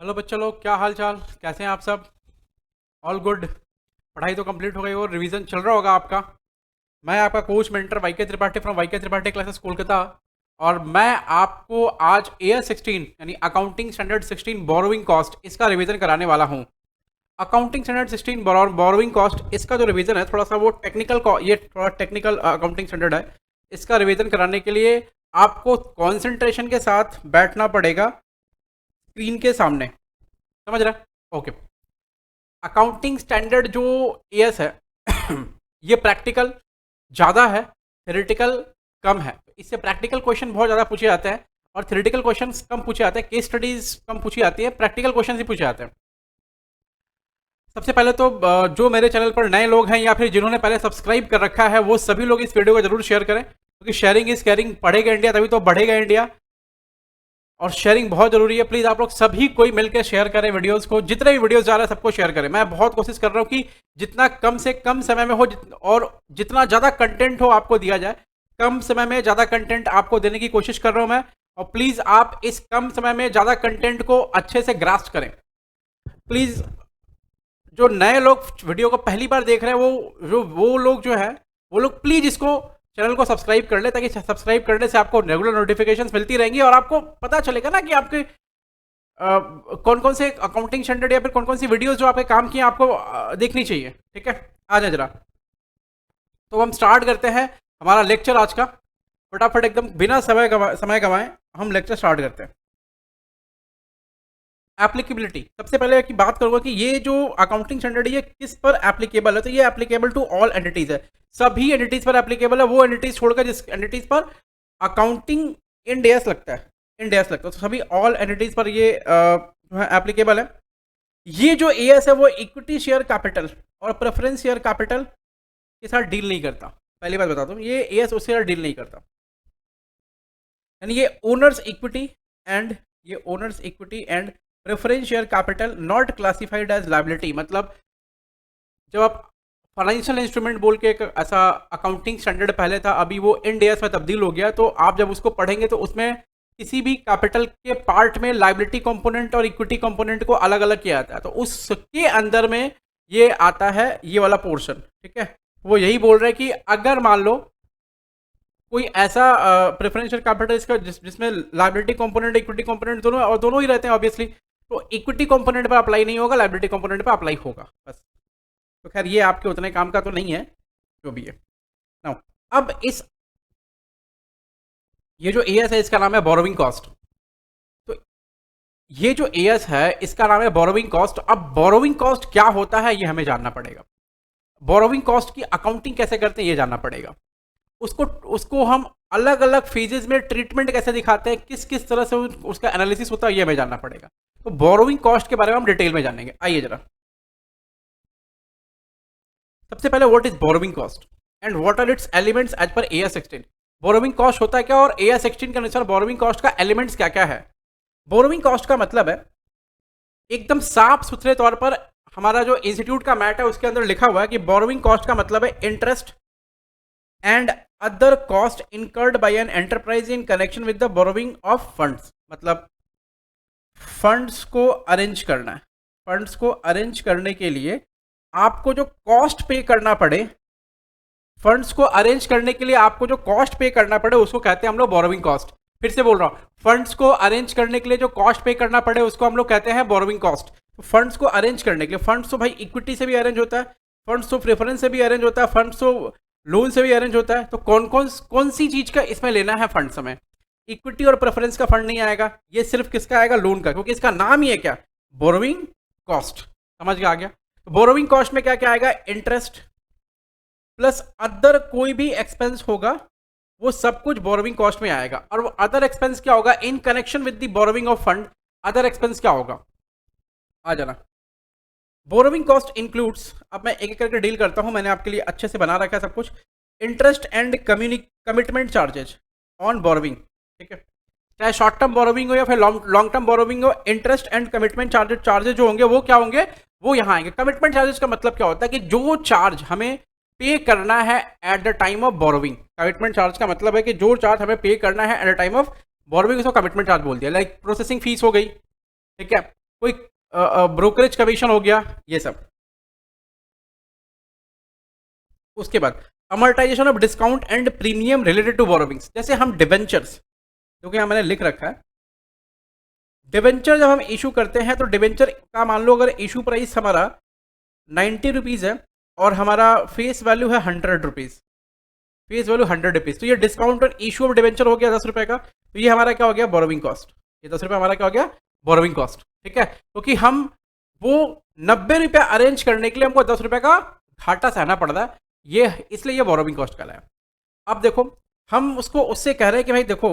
Hello बच्चों लोग, क्या हाल चाल, कैसे हैं आप सब? All good. पढ़ाई तो कंप्लीट हो गई और रिवीजन चल रहा होगा आपका। मैं आपका coach mentor YK Tripathi from YK Tripathi classes Kolkata. और मैं आपको आज AS16 यानी अकाउंटिंग स्टैंडर्ड 16 बोरोइंग कॉस्ट इसका रिवीजन कराने वाला हूँ। अकाउंटिंग स्टैंडर्ड 16 बोरोइंग कॉस्ट इसका जो रिवीजन है थोड़ा सा वो ये थोड़ा टेक्निकल अकाउंटिंग स्टैंडर्ड है। इसका रिवीजन कराने के लिए आपको कॉन्सेंट्रेशन के साथ बैठना पड़ेगा स्क्रीन के सामने। समझ रहे हैं? ओके। अकाउंटिंग स्टैंडर्ड जो एएस है ये प्रैक्टिकल ज़्यादा है, थ्योरेटिकल कम है। इससे प्रैक्टिकल क्वेश्चन बहुत ज़्यादा पूछे जाते हैं और थ्योरेटिकल क्वेश्चन कम पूछे जाते हैं। केस स्टडीज कम पूछी जाती है, प्रैक्टिकल क्वेश्चन ही पूछे जाते हैं। सबसे पहले तो जो मेरे चैनल पर नए लोग हैं या फिर जिन्होंने पहले सब्सक्राइब कर रखा है वो सभी लोग इस वीडियो को जरूर शेयर करें, क्योंकि शेयरिंग इज केयरिंग। पढ़ेगा इंडिया तभी तो बढ़ेगा इंडिया, और शेयरिंग बहुत जरूरी है। प्लीज आप लोग सभी कोई मिलकर शेयर करें वीडियोस को, जितने भी वीडियोस जा रहे हैं सबको शेयर करें। मैं बहुत कोशिश कर रहा हूं कि जितना कम से कम समय में हो और जितना ज्यादा कंटेंट हो आपको दिया जाए। कम समय में ज्यादा कंटेंट आपको देने की कोशिश कर रहा हूं मैं, और प्लीज आप इस कम समय में ज्यादा कंटेंट को अच्छे से ग्रास्प करें। प्लीज जो नए लोग वीडियो को पहली बार देख रहे हैं वो लोग जो है वो लोग प्लीज इसको चैनल को सब्सक्राइब कर ले, ताकि सब्सक्राइब करने से आपको रेगुलर नोटिफिकेशंस मिलती रहेंगी और आपको पता चलेगा ना कि आपके कौन कौन से अकाउंटिंग स्टैंडर्ड या फिर कौन कौन सी वीडियोस जो आपके काम की हैं आपको देखनी चाहिए। ठीक है, आ जाए जरा। तो हम स्टार्ट करते हैं हमारा लेक्चर आज का। फटाफट एकदम बिना समय गवाएं हम लेक्चर स्टार्ट करते हैं। एप्लीकेबिलिटी, सबसे पहले की बात करूंगा कि ये जो अकाउंटिंग स्टैंडर्ड है ये किस पर एप्लीकेबल है। तो ये एप्लीकेबल टू ऑल एंटिटीज है, सभी एंटिटीज पर एप्लीकेबल है। वो एंटिटीज छोड़कर जिस एंटिटीज पर अकाउंटिंग इन डेस लगता है, तो सभी ऑल एंटिटीज पर ये एप्लीकेबल है। ये जो एएस है वो इक्विटी शेयर कैपिटल और प्रेफरेंस शेयर कैपिटल के साथ डील नहीं करता। पहली बात बताता हूँ, ये एएस उसके साथ डील नहीं करता। यानी ये owners equity and preference share capital not classified as liability. मतलब जब आप फाइनेंशियल इंस्ट्रूमेंट बोल के एक ऐसा अकाउंटिंग स्टैंडर्ड पहले था, अभी वो इंड एएस में तब्दील हो गया। तो आप जब उसको पढ़ेंगे तो उसमें किसी भी कैपिटल के पार्ट में लायबिलिटी कंपोनेंट और इक्विटी कंपोनेंट को अलग अलग किया जाता है। तो उसके अंदर में ये आता है ये वाला पोर्शन। ठीक है, वो यही बोल रहे हैं कि अगर मान लो कोई ऐसा प्रेफरेंशियल कैपिटल इसका जिसमें लायबिलिटी कंपोनेंट इक्विटी कंपोनेंट दोनों ही रहते हैं ऑब्वियसली, तो इक्विटी कंपोनेंट पर अप्लाई नहीं होगा, लायबिलिटी कंपोनेंट पर अप्लाई होगा बस। तो खैर ये आपके उतने काम का तो नहीं है, जो भी है। नाउ अब ये जो एएस है इसका नाम है बोरोविंग कॉस्ट। तो ये जो एएस है इसका नाम है बोरोविंग कॉस्ट। अब बोरोविंग कॉस्ट क्या होता है ये हमें जानना पड़ेगा। बोरोविंग कॉस्ट की अकाउंटिंग कैसे करते हैं ये जानना पड़ेगा। उसको हम अलग अलग फेजेस में ट्रीटमेंट कैसे दिखाते हैं, किस किस तरह से उसका एनालिसिस होता है ये हमें जानना पड़ेगा। तो बोरोविंग कॉस्ट के बारे में हम डिटेल में जानेंगे। आइए जरा, सबसे पहले what is borrowing cost and what are its elements as per AS16। Borrowing cost होता है क्या और AS16 के अनुसार बोरोविंग कॉस्ट का एलिमेंट्स क्या क्या है। बोरोविंग कॉस्ट का मतलब है एकदम साफ सुथरे तौर पर हमारा जो इंस्टीट्यूट का मैट है उसके अंदर लिखा हुआ है कि बोरोविंग कॉस्ट का मतलब है interest and other cost incurred by an enterprise in connection with the borrowing of funds. मतलब फंड्स को अरेंज करना है, फंड्स को अरेंज करने के लिए आपको जो कॉस्ट पे करना पड़े, फंड्स को अरेंज करने के लिए आपको जो कॉस्ट पे करना पड़े उसको कहते हैं हम लोग बोरोविंग कॉस्ट। फिर से बोल रहा हूं, फंड्स को अरेंज करने के लिए जो कॉस्ट पे करना पड़े उसको हम लोग कहते हैं बोरोविंग कॉस्ट। तो फंड्स को अरेंज करने के लिए, फंड्स तो भाई इक्विटी से भी अरेंज होता है, फंड्स तो प्रेफरेंस से भी अरेंज होता है, फंड्स तो लोन से भी अरेंज होता है। तो कौन सी चीज का इसमें लेना है फंड्स में? इक्विटी और प्रेफरेंस का फंड नहीं आएगा, ये सिर्फ किसका आएगा? लोन का, क्योंकि इसका नाम ही है क्या? Borrowing cost. समझ के आ गया? तो बोरोविंग कॉस्ट में क्या क्या आएगा? इंटरेस्ट प्लस अदर कोई भी एक्सपेंस होगा वो सब कुछ बोरोविंग कॉस्ट में आएगा। और वो अदर एक्सपेंस क्या होगा? In connection with the borrowing of fund other expense क्या होगा? आ जाना। बोरोविंग कॉस्ट इंक्लूड्स, अब मैं एक एक करके डील करता हूं, मैंने आपके लिए अच्छे से बना रखा है सब कुछ। Interest and commitment charges on borrowing. ठीक है, चाहे शॉर्ट टर्म बोरोविंग हो या फिर लॉन्ग टर्म बोरोविंग हो, इंटरेस्ट एंड कमिटमेंट चार्जेज जो होंगे वो क्या होंगे? वो यहाँ आएंगे। कमिटमेंट चार्जेस का मतलब क्या होता है कि जो चार्ज हमें पे करना है at the time of borrowing. Commitment charge का मतलब है कि जो चार्ज हमें पे करना है at the time of borrowing उसको कमिटमेंट चार्ज बोल दिया। लाइक प्रोसेसिंग फीस हो गई, ठीक है, कोई ब्रोकरेज कमीशन हो गया, ये सब। उसके बाद amortization of discount and premium related to borrowings, जैसे हम डिवेंचर्स, जो कि यहाँ मैंने लिख रखा है, डिवेंचर जब हम इशू करते हैं तो डिवेंचर का मान लो अगर इशू प्राइस हमारा 90 रुपीज़ है और हमारा फेस वैल्यू है 100 रुपीज़, फेस वैल्यू 100 रुपीज़, तो ये डिस्काउंट और इशू ऑफ डिवेंचर हो गया 10 रुपये का, तो ये हमारा क्या हो गया, बोरोविंग कॉस्ट। ये 10 रुपये हमारा क्या हो गया, बोरोविंग कॉस्ट। ठीक है, क्योंकि हम वो 90 रुपये अरेंज करने के लिए हमको 10 रुपये का घाटा सहना पड़ रहा है, ये इसलिए ये बोरोविंग कॉस्ट कहलाया। अब देखो हम उसको उससे कह रहे हैं कि भाई देखो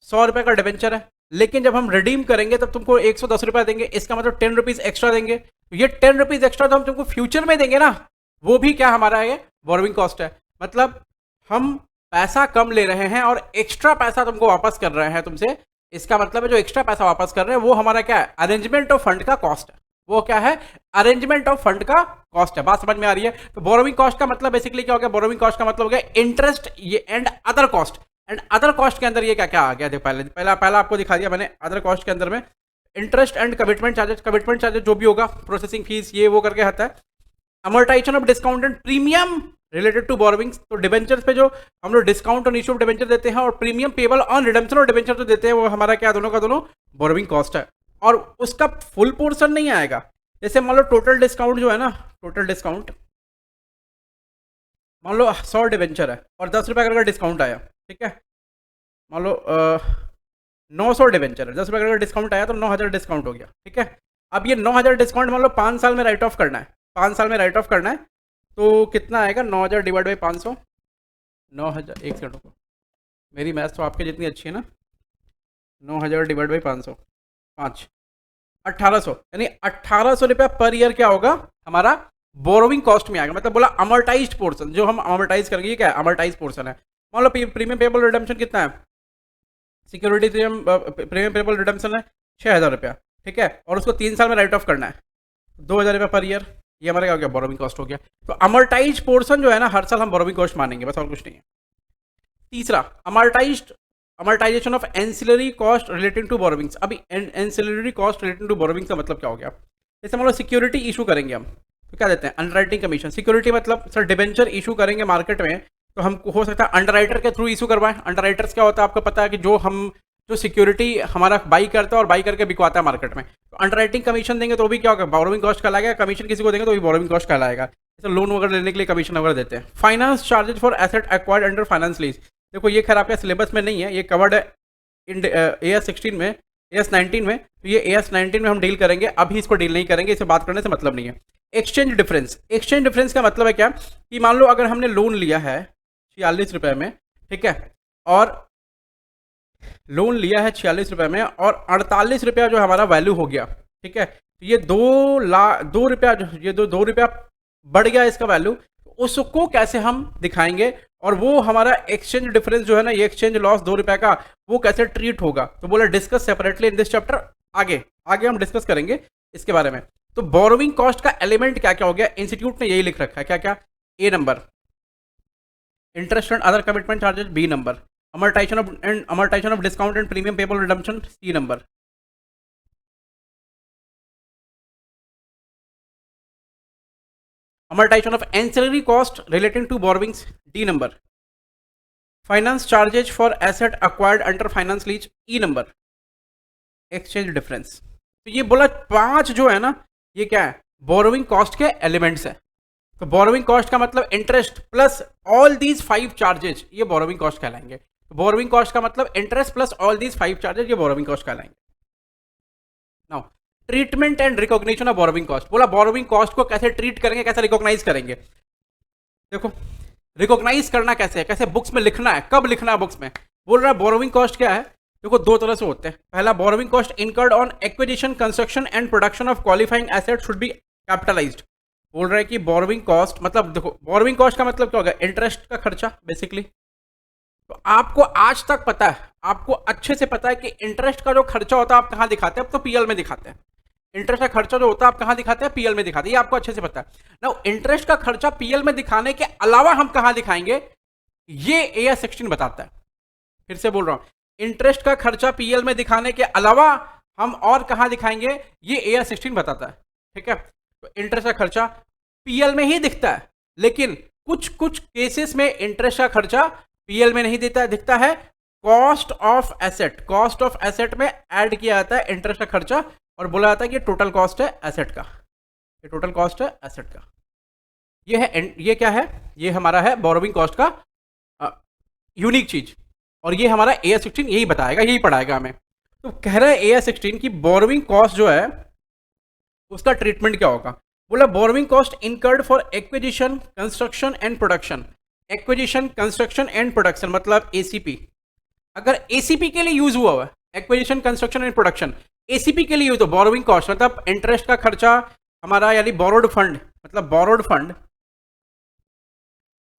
100 रुपये का डिवेंचर है, लेकिन जब हम रिडीम करेंगे तब तुमको 110 रुपये देंगे, इसका मतलब 10 रुपीज़ एक्स्ट्रा देंगे। तो ये 10 रुपीज़ एक्स्ट्रा तो हम तुमको फ्यूचर में देंगे ना, वो भी क्या हमारा है, बोरोविंग कॉस्ट है। मतलब हम पैसा कम ले रहे हैं और एक्स्ट्रा पैसा तुमको वापस कर रहे हैं तुमसे, इसका मतलब है जो एक्स्ट्रा पैसा वापस कर रहे हैं वो हमारा क्या है, अरेंजमेंट ऑफ फंड का कॉस्ट है। वो क्या है, अरेंजमेंट ऑफ फंड का कॉस्ट है। बात समझ में आ रही है? तो बोरोविंग कॉस्ट का मतलब बेसिकली क्या हो गया, बोरोविंग कॉस्ट का मतलब हो गया इंटरेस्ट ये and other cost. And other cost के अंदर ये क्या क्या आ गया, देखो पहला आपको दिखा दिया मैंने। अदर कॉस्ट के अंदर में इंटरेस्ट एंड कमिटमेंट चार्जेस जो भी होगा, प्रोसेसिंग फीस, ये वो करके आता है। Amortisation of discount and premium related to borrowings, तो डिबेंचर्स पे जो हम लोग डिस्काउंट और इशू ऑफ डिबेंचर देते हैं और प्रीमियम पेबल ऑन रिडेम्पशन और डिबेंचर जो देते हैं वो हमारा क्या, दोनों का दोनों बोरोविंग कॉस्ट है। और उसका फुल पोर्शन नहीं आएगा। जैसे मान लो टोटल डिस्काउंट जो है ना, टोटल डिस्काउंट मान लो 100 डिबेंचर है और 10 रुपये का डिस्काउंट आया, ठीक है, मान लो 900 डिबेंचर है, 10 रुपये का डिस्काउंट आया तो 9000 डिस्काउंट हो गया। ठीक है, अब ये 9000 डिस्काउंट मान लो 5 साल में राइट ऑफ करना है, 5 साल में राइट ऑफ करना है, तो कितना आएगा, 9000 डिवाइड बाई 500, 9000, एक सेकंड को, मेरी मैथ्स तो आपके जितनी अच्छी है ना, 9000 डिवाइड बाई 500, 5, 1800, यानी 1800 रुपया पर ईयर क्या होगा हमारा बोरोविंग कॉस्ट में आएगा। मतलब बोला अमोर्टाइज्ड पोर्शन, जो हम अमोर्टाइज करेंगे ये क्या है, अमोर्टाइज पोर्शन है। मान लो प्रीमियम पेबल रिडेम्पशन कितना है, सिक्योरिटी प्रीमियम पेबल रिडेम्पशन है 6000 रुपया, ठीक है, और उसको 3 साल में राइट ऑफ करना है 2000 रुपया पर ईयर, ये हमारा क्या हो गया, बोरोविंग कॉस्ट हो गया। तो अमोर्टाइज पोर्शन जो है ना हर साल हम बोरोविंग कॉस्ट मानेंगे, बस और कुछ नहीं है। तीसरा amortization of ancillary cost relating to borrowings. अभी ancillary cost relating to borrowings का मतलब क्या हो गया, जैसे मान लो सिक्योरिटी इशू करेंगे हम, तो क्या देते हैं, अंडरराइटिंग कमीशन। सिक्योरिटी मतलब सर डिबेंचर इशू करेंगे मार्केट में, तो हमको हो सकता है अंडरराइटर के थ्रू इशू करवाएं। अंडरराइटर्स क्या होता है आपको पता है कि जो सिक्योरिटी हमारा बाई करता है और बाई करके बिकवाता है मार्केट में, तो अंडरराइटिंग कमीशन देंगे तो भी क्या होगा, बोरोविंग कॉस्ट कहलाएगा। कमीशन किसी को देंगे तो भी बोरोविंग कॉस्ट कहलाएगा। जैसे लोन वगैरह लेने के लिए कमीशन वगैरह देते हैं। Finance charges for asset acquired under finance lease, देखो ये खैर आपके सिलेबस में नहीं है, ये कवर्ड है इन AS 16 में, AS 19 में, तो ये AS 19 में हम डील करेंगे, अभी इसको डील नहीं करेंगे, इसे बात करने से मतलब नहीं है। एक्सचेंज डिफरेंस, एक्सचेंज डिफरेंस का मतलब है क्या कि मान लो अगर हमने लोन लिया है 46 रुपये में, ठीक है, और लोन लिया है 46 रुपये में और 48 रुपया जो हमारा वैल्यू हो गया, ठीक है, तो ये 2 रुपया, ये 2 रुपया बढ़ गया इसका वैल्यू, उसको कैसे हम दिखाएंगे, और वो हमारा एक्सचेंज डिफरेंस जो है ना, ये एक्सचेंज लॉस 2 रुपये का, वो कैसे ट्रीट होगा। तो बोला discuss separately in this chapter, आगे हम डिस्कस करेंगे इसके बारे में। तो बोरोविंग कॉस्ट का एलिमेंट क्या क्या हो गया, इंस्टीट्यूट ने यही लिख रखा है, क्या क्या, A number interest and other commitment charges, B number amortisation of discount and premium payable redemption, C number amortisation of ancillary cost relating to borrowings, D number finance charges for asset acquired under finance lease, E number exchange difference. तो ये बोला 5 जो है ना, ये क्या है, borrowing cost के एलिमेंट्स है। तो बोरोविंग कॉस्ट का मतलब interest plus all these 5 charges, ये बोरोविंग कॉस्ट कहलाएंगे। तो बोरोविंग कॉस्ट का मतलब interest plus all these 5 charges, ये बोरोविंग कॉस्ट कहलाएंगे। Now treatment and recognition of borrowing cost, बोला बोरोविंग कॉस्ट को कैसे ट्रीट करेंगे, कैसे रिकॉग्नाइज करेंगे। देखो रिकॉग्नाइज करना कैसे है, कैसे बुक्स में लिखना है, कब लिखना है बुक्स में। बोल रहा है बोरोविंग कॉस्ट क्या है, देखो 2 तरह से होते हैं। पहला, borrowing cost incurred on acquisition, construction and production of qualifying asset should be capitalised. बोल रहा है कि बोरोविंग कॉस्ट मतलब, देखो बोरोविंग कॉस्ट का मतलब क्या होगा, इंटरेस्ट का खर्चा बेसिकली। तो आपको आज तक पता है, आपको अच्छे से पता है कि इंटरेस्ट का जो खर्चा होता है आप कहाँ दिखाते हैं, अब तो PL में दिखाते हैं। इंटरेस्ट का खर्चा जो होता है आप कहाँ दिखाते हैं, PL में दिखाते हैं, ये आपको अच्छे से पता है ना। इंटरेस्ट का खर्चा PL में दिखाने के अलावा हम कहाँ दिखाएंगे, ये AS 16 बताता है। फिर से बोल रहा हूँ, इंटरेस्ट का खर्चा PL में दिखाने के अलावा हम और कहाँ दिखाएंगे, ये AS16 बताता है, ठीक है। तो इंटरेस्ट का खर्चा पीएल में ही दिखता है, लेकिन कुछ कुछ केसेस में इंटरेस्ट का खर्चा पीएल में नहीं देता, दिखता है cost of asset. Cost of asset में ऐड किया जाता है इंटरेस्ट का खर्चा और बोला जाता है कि टोटल कॉस्ट है एसेट का, ये टोटल कॉस्ट है एसेट का। ये है, ये क्या है, ये हमारा है बोरोविंग कॉस्ट का यूनिक चीज, और ये हमारा AS16 यही बताएगा, यही पढ़ाएगा हमें। तो कह रहा है AS16 की बोरोविंग कॉस्ट जो है उसका ट्रीटमेंट क्या होगा। बोला borrowing cost incurred for acquisition construction and production. Acquisition construction and production मतलब ACP। अगर ACP के लिए यूज हुआ है, acquisition construction and production ACP के लिए यूज हो, बोरोविंग कॉस्ट मतलब इंटरेस्ट का खर्चा हमारा, यानी बोरोड फंड, मतलब बोरोड फंड,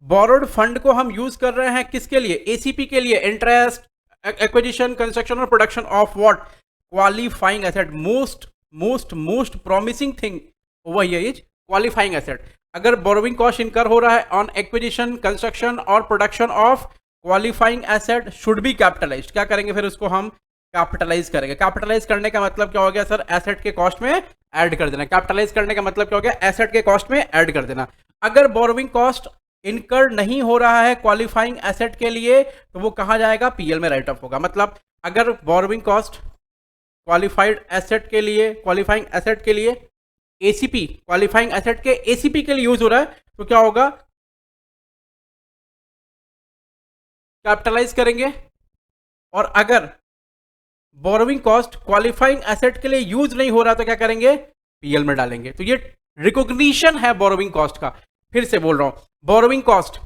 बोरोड फंड को हम यूज कर रहे हैं किसके लिए, ACP के लिए। इंटरेस्ट, एक्विजिशन, कंस्ट्रक्शन और production of what, qualifying asset. Most promising thing over here is qualifying asset. अगर बोरोविंग कॉस्ट इनकर हो रहा है ऑन एक्विजिशन, कंस्ट्रक्शन और production of qualifying asset should be capitalised. क्या करेंगे फिर उसको हम कैपिटलाइज करेंगे। कैपिटलाइज करने का मतलब क्या हो गया सर, एसेट के कॉस्ट में ऐड कर देना। कैपिटलाइज करने का मतलब क्या हो गया, एसेट के कॉस्ट में ऐड कर देना। अगर बोरोविंग कॉस्ट इनकर नहीं हो रहा है क्वालिफाइंग एसेट के लिए, तो वो कहां जाएगा, पीएल में राइट ऑफ होगा। मतलब अगर बोरोविंग कॉस्ट क्वालिफाइड एसेट के लिए, क्वालिफाइंग एसेट के लिए ACP, क्वालिफाइंग एसेट के ACP के लिए यूज हो रहा है, तो क्या होगा, कैपिटलाइज करेंगे। और अगर बोरोविंग कॉस्ट क्वालिफाइंग एसेट के लिए यूज नहीं हो रहा तो क्या करेंगे, पीएल में डालेंगे। तो ये रिकॉग्निशन है बोरोविंग कॉस्ट का। फिर से बोल रहा हूं, बोरोविंग कॉस्ट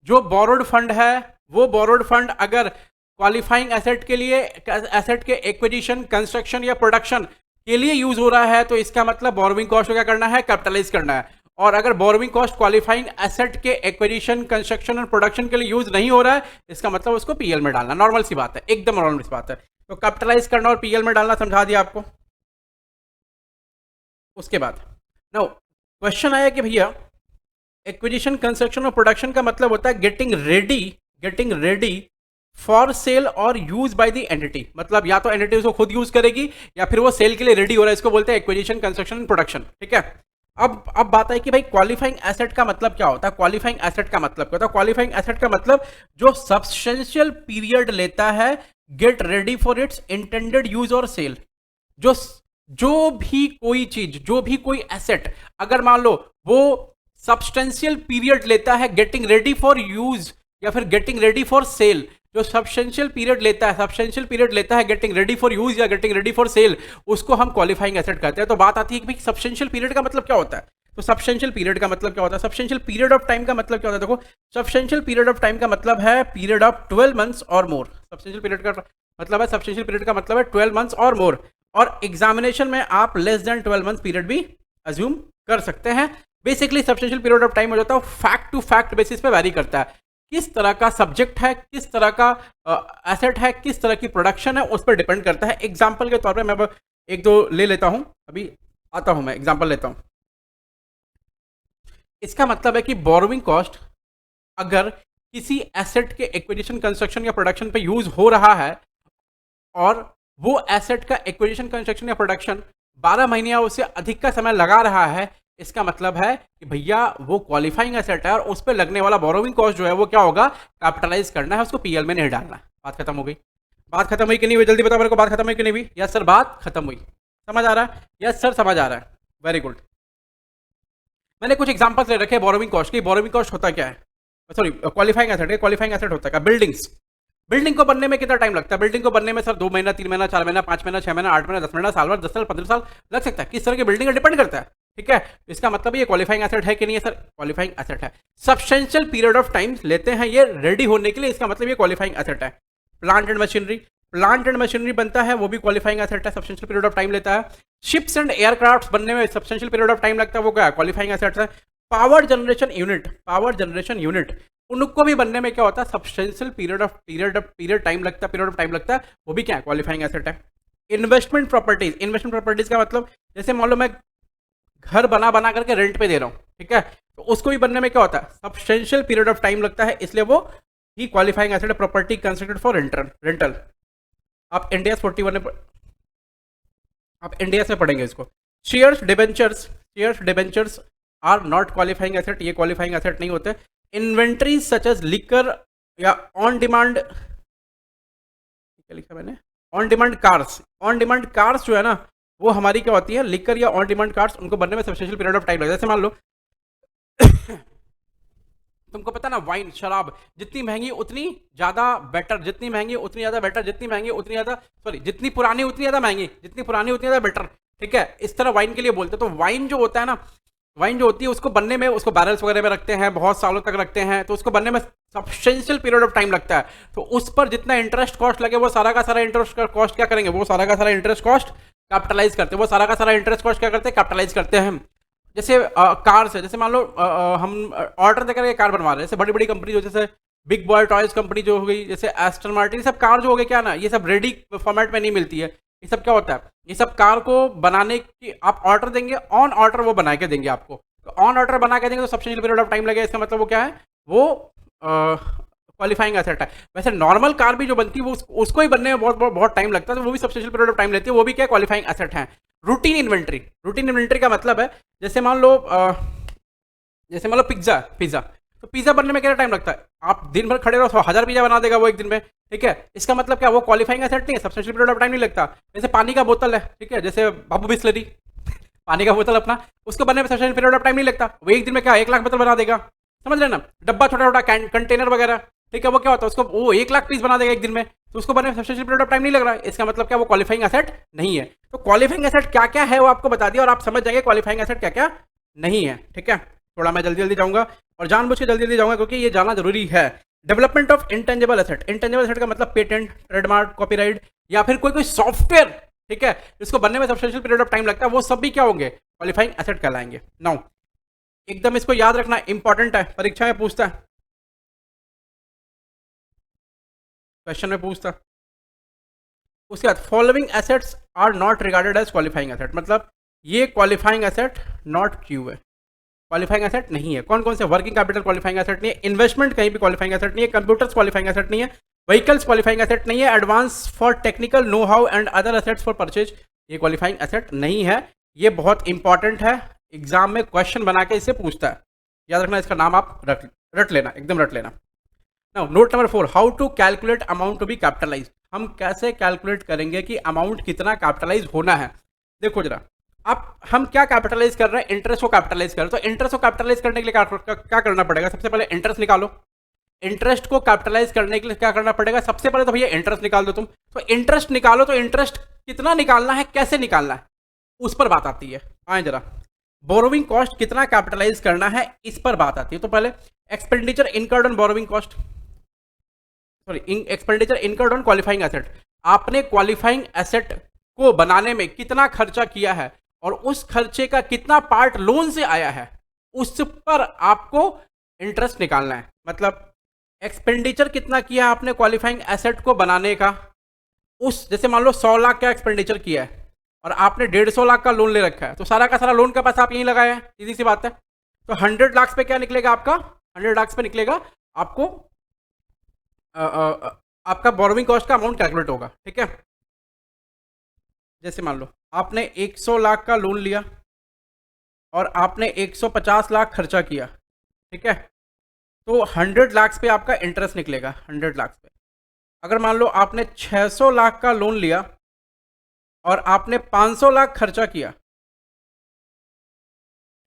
जो बोरोड फंड है, वो बोरोड फंड अगर क्वालिफाइंग एसेट के लिए, एसेट के एक्विजिशन, कंस्ट्रक्शन या प्रोडक्शन के लिए यूज हो रहा है, तो इसका मतलब बोरोविंग कॉस्ट को क्या करना है, कैपिटलाइज करना है। और अगर बोरोविंग कॉस्ट क्वालिफाइंग एसेट के एक्विजिशन, कंस्ट्रक्शन और प्रोडक्शन के लिए यूज नहीं हो रहा है, इसका मतलब उसको पीएल में डालना। नॉर्मल सी बात है, एकदम नॉर्मल सी बात है। तो कैपिटलाइज करना और पीएल में डालना समझा दिया आपको। उसके बाद नाउ क्वेश्चन आया कि भैया एक्विजिशन, कंस्ट्रक्शन और प्रोडक्शन का मतलब होता है गेटिंग रेडी फॉर सेल और यूज बाय द एंटिटी। मतलब या तो एंटिटी उसको खुद यूज करेगी या फिर वो सेल के लिए रेडी हो रहा है, इसको बोलते हैं एक्विजिशन, कंस्ट्रक्शन एंड प्रोडक्शन, ठीक है। अब बात है कि भाई क्वालिफाइंग एसेट का मतलब क्या होता है। क्वालिफाइंग एसेट का मतलब क्या होता है, क्वालिफाइंग एसेट का मतलब जो सब्सटेंशियल पीरियड लेता है get ready for its intended use और सेल। जो भी कोई चीज, जो भी कोई एसेट, अगर मान लो वो सब्सटेंशियल पीरियड लेता है गेटिंग रेडी फॉर यूज या फिर गेटिंग रेडी फॉर सेल, जो सब्सटेंशियल पीरियड लेता है गेटिंग रेडी फॉर यूज या गेटिंग रेडी फॉर सेल, उसको हम क्वालिफाइंग एसेट कहते हैं। तो बात आती है कि भाई सब्सटेंशियल पीरियड का मतलब क्या होता है। तो सब्सटेंशियल पीरियड का मतलब क्या होता है, सब्सटेंशियल पीरियड ऑफ टाइम का मतलब क्या होता है। देखो, सब्सटेंशियल पीरियड ऑफ टाइम का मतलब है पीरियड ऑफ 12 मंथ्स और मोर। सब्सटेंशियल पीरियड का मतलब है, सब्सटेंशियल पीरियड का मतलब है 12 मंथ्स और मोर। और एग्जामिनेशन में आप लेस देन 12 मंथ पीरियड भी अज्यूम कर सकते हैं। Basically substantial period of time हो जाता है, फैक्ट टू फैक्ट बेसिस पे वैरी करता है। किस तरह का सब्जेक्ट है, किस तरह का एसेट है, किस तरह की प्रोडक्शन है, उस पर डिपेंड करता है। एग्जांपल के तौर पे मैं एक दो ले लेता हूं, अभी आता हूं, मैं एग्जांपल लेता हूं। इसका मतलब है कि बोरोविंग कॉस्ट अगर किसी एसेट के एक्विजिशन, कंस्ट्रक्शन या प्रोडक्शन पे यूज हो रहा है और वो एसेट का एक्विजिशन, कंस्ट्रक्शन या प्रोडक्शन 12 महीने या उससे अधिक का समय लगा रहा है, इसका मतलब है कि भैया वो क्वालिफाइंग एसेट है और उस पर लगने वाला बोरोविंग कॉस्ट जो है वो क्या होगा, कैपिटलाइज करना है, उसको पीएल में नहीं डालना। बात खत्म हो गई। बात खत्म हुई कि नहीं हुई, जल्दी बताओ मेरे को, बात खत्म हुई कि नहीं हुई। यस सर, बात खत्म हुई। समझ आ रहा है, यस सर समझ आ रहा है, वेरी गुड। मैंने कुछ एग्जांपल्स ले रखे बोरोविंग कॉस्ट की। बोरोविंग कॉस्ट होता क्या है, सॉरी क्वालिफाइंग एसेट है। क्वालिफाइंग एसेट होता है क्या, बिल्डिंग्स। बिल्डिंग को बनने में कितना टाइम लगता है, बिल्डिंग को बनने में सर 2 महीना, 3 महीना, 4 महीना, 5 महीना, 6 महीना, 8 महीना, 10 महीना, साल भर, 10 साल, 15 साल लग सकता है। किस तरह की बिल्डिंग है डिपेंड करता है, ठीक है। इसका मतलब ये क्वालिफाइंग एसेट है कि नहीं है सर, क्वालिफाइंग एसेट है। सब्सटेंशियल पीरियड ऑफ टाइम लेते हैं ये रेडी होने के लिए, इसका मतलब ये क्वालिफाइंग एसेट है। प्लांट एंड मशीनरी बनता है, वो भी क्वालिफाइंग एसेट है, सब्सटेंशियल पीरियड ऑफ टाइम लेता है। शिप्स एंड एयरक्राफ्ट बनने में सब्सटेंशियल पीरियड ऑफ टाइम लगता है, वो क्या है, क्वालिफाइंग एसेट है। पावर जनरेशन यूनिट उनको भी बनने में क्या होता है, सब्सटेंशियल पीरियड टाइम लगता है, वो भी क्या है, क्वालिफाइंग एसेट है। इन्वेस्टमेंट प्रॉपर्टीज का मतलब जैसे मान लो मैं घर बना करके रेंट पे दे रहा हूँ, ठीक है, तो उसको भी बनने में क्या होता है, सब्सटेंशियल पीरियड ऑफ टाइम लगता है, इसलिए वो ही qualifying asset, property constructed for rental. आप इंडिया 41 आप इंडिया से पढ़ेंगे इसको। Shares debentures are not qualifying asset, ये क्वालिफाइंग एसेट नहीं होते। इन्वेंट्री सच एज लिकर या ऑन डिमांड, क्या लिखा मैंने, ऑन डिमांड कार्स जो है ना वो हमारी क्या होती है, लिकर या ऑन डिमांड कार्स, उनको बनने में सब्सटेंशियल पीरियड ऑफ टाइम लगता है। जैसे मान लो तुमको पता ना वाइन, शराब जितनी महंगी उतनी ज्यादा बेटर, जितनी महंगी उतनी ज्यादा बेटर, जितनी महंगी उतनी ज्यादा, सॉरी जितनी पुरानी उतनी ज्यादा महंगी, जितनी पुरानी उतनी ज्यादा बेटर, ठीक है, इस तरह वाइन के लिए बोलते हैं। तो वाइन जो होता है ना, वाइन जो होती है उसको बनने में, उसको बैरल्स वगैरह में रखते हैं, बहुत सालों तक रखते हैं, तो उसको बनने में सब्सटेंशियल पीरियड ऑफ टाइम लगता है। तो उस पर जितना इंटरेस्ट कॉस्ट लगे वो सारा का सारा इंटरेस्ट कॉस्ट क्या करेंगे, वो सारा का सारा इंटरेस्ट कॉस्ट कैपिटलाइज करते हैं, वो सारा का सारा इंटरेस्ट कॉस्ट क्या करते हैं, कैपिटलाइज करते हैं। जैसे कार से, जैसे मान लो हम ऑर्डर देकर के कार बनवा रहे हैं, जैसे बड़ी बड़ी कंपनी जो, जैसे बिग बॉय टॉयज कंपनी जो हो गई, जैसे एस्टन मार्टिन, ये सब कार जो हो गई क्या ना, ये सब रेडी फॉर्मेट में नहीं मिलती है। ये सब क्या होता है, ये सब कार को बनाने की आप ऑर्डर देंगे, ऑन ऑर्डर वो बना के देंगे आपको। तो ऑन ऑर्डर बना के देंगे तो सब्सटेंशियल पीरियड ऑफ टाइम लगेगा, इसका मतलब वो क्या है, वो क्वालिफाइंग एसेट है। वैसे नॉर्मल कार भी जो बनती है वो उसको ही बनने में बहुत बहुत बहुत टाइम लगता है, तो वो भी सब्सटेंशियल पीरियड ऑफ टाइम लेती है, वो भी क्या क्वालिफाइंग एसेट है। रूटीन इन्वेंट्री का मतलब है, जैसे मान लो पिज्जा, तो पिज्जा बनने में कितना टाइम लगता है, आप दिन भर खड़े रहो तो 1000 पिज्जा बना देगा वो एक दिन में, ठीक है। इसका मतलब क्या, वो क्वालिफाइंग एसेट नहीं है, सब्सटेंशियल पीरियड ऑफ टाइम नहीं लगता। जैसे पानी का बोतल है, ठीक है, जैसे बाबू बिस्लरी पानी का बोतल अपना, उसको बनने में सब्सटेंशियल पीरियड ऑफ टाइम नहीं लगता, वो एक दिन में क्या 1 लाख बोतल बना देगा, समझ लेना। डब्बा छोटा छोटा कंटेनर वगैरह, ठीक है, वो क्या होता है, उसको वो 1 लाख पीस बना देगा एक दिन में, तो उसको बनने में सब्सटेंशियल पीरियड ऑफ टाइम नहीं लग रहा है। इसका मतलब क्या, वो क्वालिफाइंग एसेट नहीं है। तो क्वालिफाइंग एसेट क्या क्या है वो आपको बता दिया, और आप समझ जाएंगे क्वालिफाइंग एसेट क्या क्या नहीं है, ठीक है। थोड़ा मैं जल्दी जल्दी जाऊंगा, और जानबूझ के जल्दी जल्दी जाऊंगा क्योंकि ये जाना जरूरी है। Development of intangible asset, intangible asset का मतलब पेटेंट, ट्रेडमार्क, कॉपीराइट, या फिर कोई सॉफ्टवेयर, ठीक है, जिसको बनने में सब्सटेंशियल पीरियड ऑफ टाइम लगता है, वो सब भी क्या होंगे, क्वालिफाइंग एसेट कहलाएंगे। नाउ एकदम इसको याद रखना, इंपॉर्टेंट है, परीक्षा में पूछता है, क्वेश्चन में पूछता। उसके बाद following assets are not regarded as qualifying asset, मतलब ये क्वालिफाइंग एसेट नॉट क्यू है, क्वालिफाइंग एसेट नहीं है। कौन कौन से, वर्किंग कैपिटल क्वालिफाइंग एसेट नहीं है, इन्वेस्टमेंट कहीं भी क्वालिफाइंग एसेट नहीं है, कंप्यूटर्स क्वालिफाइंग एसेट नहीं है, व्हीकल्स क्वालिफाइंग एसेट नहीं है, advance for technical know how and other assets for purchase, ये क्वालिफाइंग एसेट नहीं है। ये बहुत इंपॉर्टेंट है, एग्जाम में क्वेश्चन बना के इसे पूछता है, याद रखना, इसका नाम आप रट लेना, एकदम रट लेना। Now note number 4, how to calculate amount to be capitalise, हम कैसे कैलकुलेट करेंगे कि अमाउंट कितना कैपिटलाइज होना है। देखो जरा, अब हम क्या कैपिटलाइज कर रहे हैं, इंटरेस्ट को कैपिटलाइज कर रहे हैं। तो इंटरेस्ट को कैपिटलाइज करने के लिए क्या करना पड़ेगा, सबसे पहले इंटरेस्ट निकालो। इंटरेस्ट को कैपिटलाइज करने के लिए क्या करना पड़ेगा, सबसे पहले तो भैया इंटरेस्ट निकाल दो तुम। तो इंटरेस्ट निकालो, तो इंटरेस्ट कितना निकालना है, कैसे निकालना है, उस पर बात आती है। आए जरा, बोरोविंग कॉस्ट कितना कैपिटलाइज करना है, इस पर बात आती है। तो पहले expenditure incurred on borrowing cost, sorry expenditure incurred on qualifying asset, आपने क्वालिफाइंग एसेट को बनाने में कितना खर्चा किया है और उस खर्चे का कितना पार्ट लोन से आया है, उस पर आपको इंटरेस्ट निकालना है। मतलब एक्सपेंडिचर कितना किया आपने क्वालिफाइंग एसेट को बनाने का, उस जैसे मान लो 100 लाख का एक्सपेंडिचर किया है और आपने 150 लाख का लोन ले रखा है, तो सारा का सारा लोन का पैसा आप यहीं लगाया है, सीधी सी बात है। तो 100 लाख पे क्या निकलेगा आपका, 100 लाख पे निकलेगा आपको आपका बोरोविंग कॉस्ट का अमाउंट कैलकुलेट होगा, ठीक है। जैसे मान लो आपने 100 लाख का लोन लिया और आपने 150 लाख खर्चा किया, ठीक है, तो 100 लाख पे आपका इंटरेस्ट निकलेगा, 100 लाख पे। अगर मान लो आपने 600 लाख का लोन लिया और आपने 500 लाख खर्चा किया,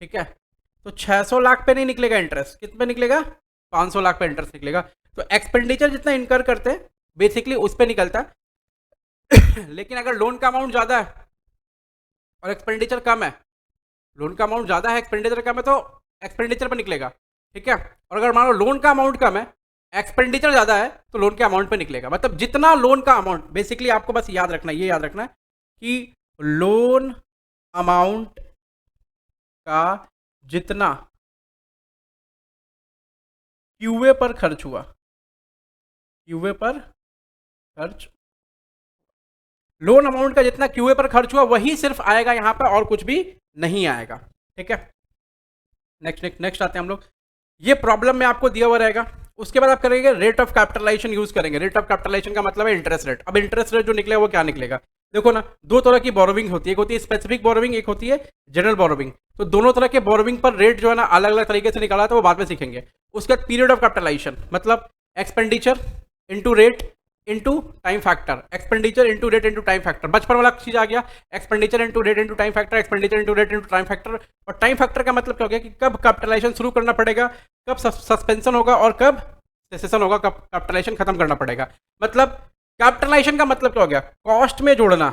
ठीक है, तो 600 लाख पे नहीं निकलेगा इंटरेस्ट, कितने पे निकलेगा, 500 लाख पे इंटरेस्ट निकलेगा। तो एक्सपेंडिचर जितना इनकर करते हैं बेसिकली उस पे निकलता है लेकिन अगर लोन का अमाउंट ज़्यादा है और एक्सपेंडिचर कम है, लोन का अमाउंट ज़्यादा है एक्सपेंडिचर कम है, तो एक्सपेंडिचर पर निकलेगा, ठीक है। और अगर मान लो लोन का अमाउंट कम है एक्सपेंडिचर ज़्यादा है, तो लोन के अमाउंट पे निकलेगा। मतलब जितना लोन का अमाउंट, बेसिकली आपको बस याद रखना, ये याद रखना कि लोन अमाउंट का जितना क्यूए पर खर्च हुआ, क्यूए पर खर्च, लोन अमाउंट का जितना क्यूए पर खर्च हुआ वही सिर्फ आएगा यहां पर, और कुछ भी नहीं आएगा, ठीक है। नेक्स्ट आते हैं हम लोग। ये प्रॉब्लम में आपको दिया हुआ रहेगा, उसके बाद आप करेंगे रेट ऑफ कैपिटलाइजेशन यूज करेंगे। रेट ऑफ कैपिटलाइजेशन का मतलब है इंटरेस्ट रेट। अब इंटरेस्ट रेट जो निकलेगा वो क्या निकलेगा, देखो ना, दो तरह की बोरोविंग होती है, एक होती है स्पेसिफिक बोरोविंग, एक होती है जनरल बोरोविंग। तो दोनों तरह के बोरोविंग पर रेट जो है ना अलग अलग तरीके से निकाला था, वो बाद में सीखेंगे। उसके बाद पीरियड ऑफ कैपिटलाइजेशन मतलब expenditure into rate into time factor, expenditure into rate into time factor, बचपन वाला चीज आ गया, expenditure into rate into time factor, expenditure into rate into time factor. और टाइम फैक्टर का मतलब क्या हो गया कि कब कैपिटलाइजेशन शुरू करना पड़ेगा, कब सस्पेंशन होगा और कब सेसेशन होगा, कब कैपिटलाइजेशन खत्म करना पड़ेगा। मतलब कैपिटलाइजेशन का मतलब क्या हो गया, कॉस्ट में जोड़ना,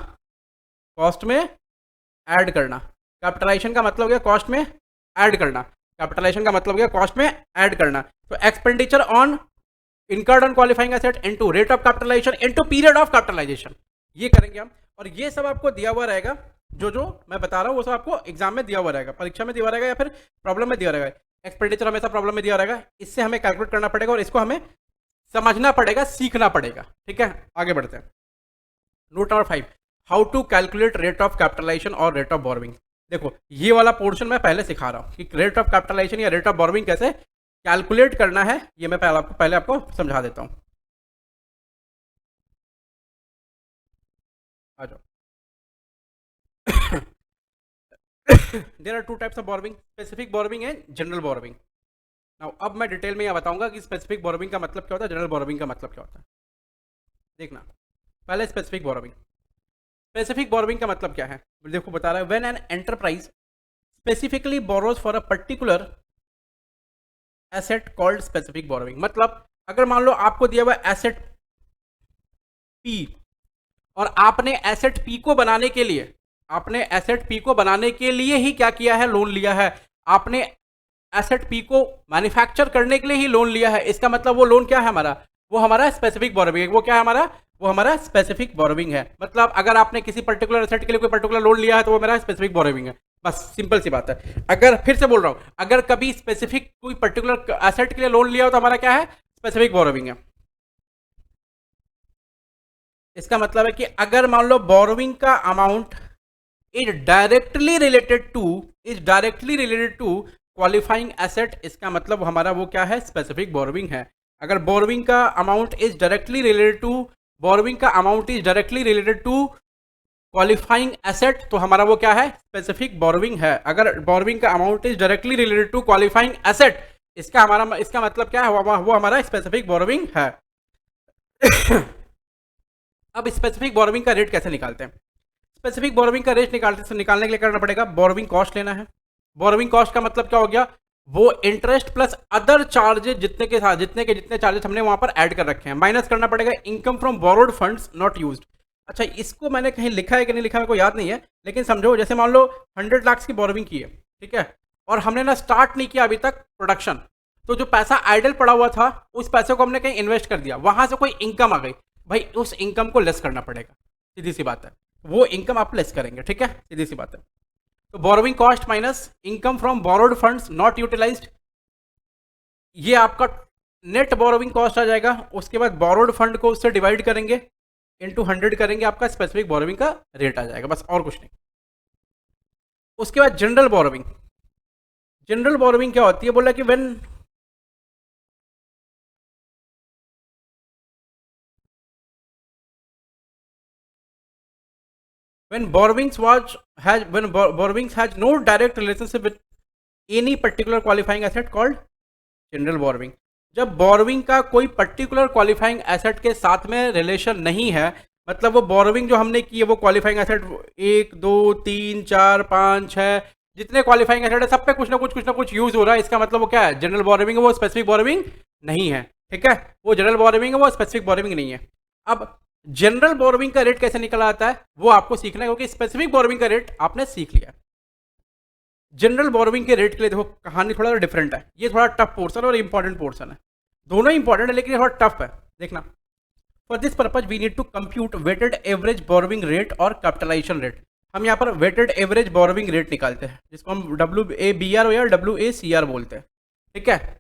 कॉस्ट में ऐड करना। कैपिटलाइजेशन का मतलब हो गया कॉस्ट में ऐड करना, कैपिटलाइजेशन का मतलब हो गया कॉस्ट में ऐड करना। तो expenditure on incurred on qualifying asset into rate of capitalization into period of capitalization, ये करेंगे हम। और ये सब आपको दिया हुआ रहेगा, जो मैं बता रहा हूँ वो सब आपको एग्जाम में दिया हुआ रहेगा, परीक्षा में दिया हुआ रहेगा या फिर प्रॉब्लम में दिया रहेगा। एक्सपेंडिचर हमेशा प्रॉब्लम में दिया रहेगा, इससे हमें कैलकुलेट करना पड़ेगा और इसको हमें समझना पड़ेगा, सीखना पड़ेगा। ठीक है, आगे बढ़ते हैं। Note number 5, how to calculate rate of capitalisation और रेट ऑफ बोरोविंग। देखो ये वाला पोर्शन मैं पहले सिखा रहा हूँ कि रेट ऑफ कैपिटलाइजेशन या रेट ऑफ बोरोविंग कैसे कैलकुलेट करना है, ये मैं पहले आपको समझा देता हूं। आ जाओ। There are two types of borrowing, specific borrowing and general borrowing. Now अब मैं डिटेल में यह बताऊंगा कि स्पेसिफिक बोरोविंग का मतलब क्या होता है, जनरल बोरोविंग का मतलब क्या होता है। देखना, पहले स्पेसिफिक बोरोविंग। स्पेसिफिक बोरोविंग का मतलब क्या है, देखो बता रहा है, when an enterprise specifically borrows for a particular asset called specific borrowing. मतलब अगर मान लो आपको दिया हुआ एसेट पी और आपने एसेट पी को बनाने के लिए, आपने एसेट पी को बनाने के लिए ही क्या किया है, लोन लिया है। आपने एसेट पी को मैन्युफैक्चर करने के लिए ही लोन लिया है। इसका मतलब वो लोन क्या है हमारा, वो हमारा स्पेसिफिक बोरोविंग है। वो क्या है हमारा, वो हमारा स्पेसिफिक बोरोविंग है। मतलब अगर आपने किसी पर्टिकुलर एसेट के लिए कोई पर्टिकुलर लोन लिया है तो वो मेरा स्पेसिफिक बोरोविंग है। बस सिंपल सी बात है। अगर फिर से बोल रहा हूं, अगर कभी स्पेसिफिक कोई पर्टिकुलर एसेट के लिए लोन लिया हो तो हमारा क्या है, स्पेसिफिक बोरोविंग है। इसका मतलब है कि अगर मान लो बोरोविंग का amount is directly related to qualifying asset, इसका मतलब हमारा वो क्या है, स्पेसिफिक बोरोविंग है। अगर बोरोविंग का amount is directly related to qualifying asset तो हमारा वो क्या है, स्पेसिफिक बोरोविंग है। अगर बोरोविंग का amount is directly related to qualifying asset, इसका मतलब क्या है, वो हमारा स्पेसिफिक बोरोविंग है। अब स्पेसिफिक बोरोविंग का रेट कैसे निकालते हैं। स्पेसिफिक बोरोविंग का रेट निकालने के लिए करना पड़ेगा, बोरोविंग कॉस्ट लेना है। बोरोविंग कॉस्ट का मतलब क्या हो गया, वो इंटरेस्ट प्लस अदर चार्जेस जितने चार्जेस हमने वहां पर ऐड कर रखे हैं, माइनस करना पड़ेगा income from borrowed funds not used. अच्छा, इसको मैंने कहीं लिखा है कि नहीं लिखा है, मेरे को याद नहीं है, लेकिन समझो जैसे मान लो 100 लाख की बोरोविंग की है, ठीक है, और हमने ना स्टार्ट नहीं किया अभी तक प्रोडक्शन, तो जो पैसा आइडल पड़ा हुआ था उस पैसे को हमने कहीं इन्वेस्ट कर दिया, वहां से कोई इनकम आ गई, भाई उस इनकम को लेस करना पड़ेगा, सीधी सी बात है, वो इनकम आप लेस करेंगे, ठीक है, सीधी सी बात है। तो borrowing cost minus income from borrowed funds not utilised, ये आपका नेट बोरोविंग कॉस्ट आ जाएगा। उसके बाद बोरोड फंड को उससे डिवाइड करेंगे, इनटू 100 करेंगे, आपका स्पेसिफिक बोरोविंग का रेट आ जाएगा, बस और कुछ नहीं। उसके बाद जनरल बोरोविंग। जनरल बोरोविंग क्या होती है, बोला कि when borrowings has no direct relationship with any particular qualifying asset called general borrowing. जब बोरोविंग का कोई पर्टिकुलर क्वालिफाइंग एसेट के साथ में रिलेशन नहीं है, मतलब वो बोरोविंग जो हमने की है वो क्वालिफाइंग एसेट 1 2 3 4 5 6 जितने क्वालिफाइंग एसेट है सब पे कुछ ना कुछ यूज हो रहा है, इसका मतलब वो क्या है, जनरल बोरोविंग है, वो स्पेसिफिक बोरोविंग नहीं है, ठीक है, वो जनरल बोरोविंग है, वो स्पेसिफिक बोरोविंग नहीं है। अब जनरल बोरोविंग का रेट कैसे निकल आता है वो आपको सीखना है, क्योंकि स्पेसिफिक बोरोविंग का रेट आपने सीख लिया। जनरल बोरोविंग के रेट के लिए देखो कहानी थोड़ा डिफरेंट है, ये थोड़ा टफ पोर्सन और इंपॉर्टेंट पोर्सन है, दोनों इंपॉर्टेंट है लेकिन ये थोड़ा टफ है। देखना, for this purpose we need to compute weighted average borrowing rate और कैपिटलाइजेशन रेट। हम यहाँ पर वेटेड एवरेज बोरोविंग रेट निकालते हैं, जिसको हम WABR या WACR बोलते हैं, ठीक है।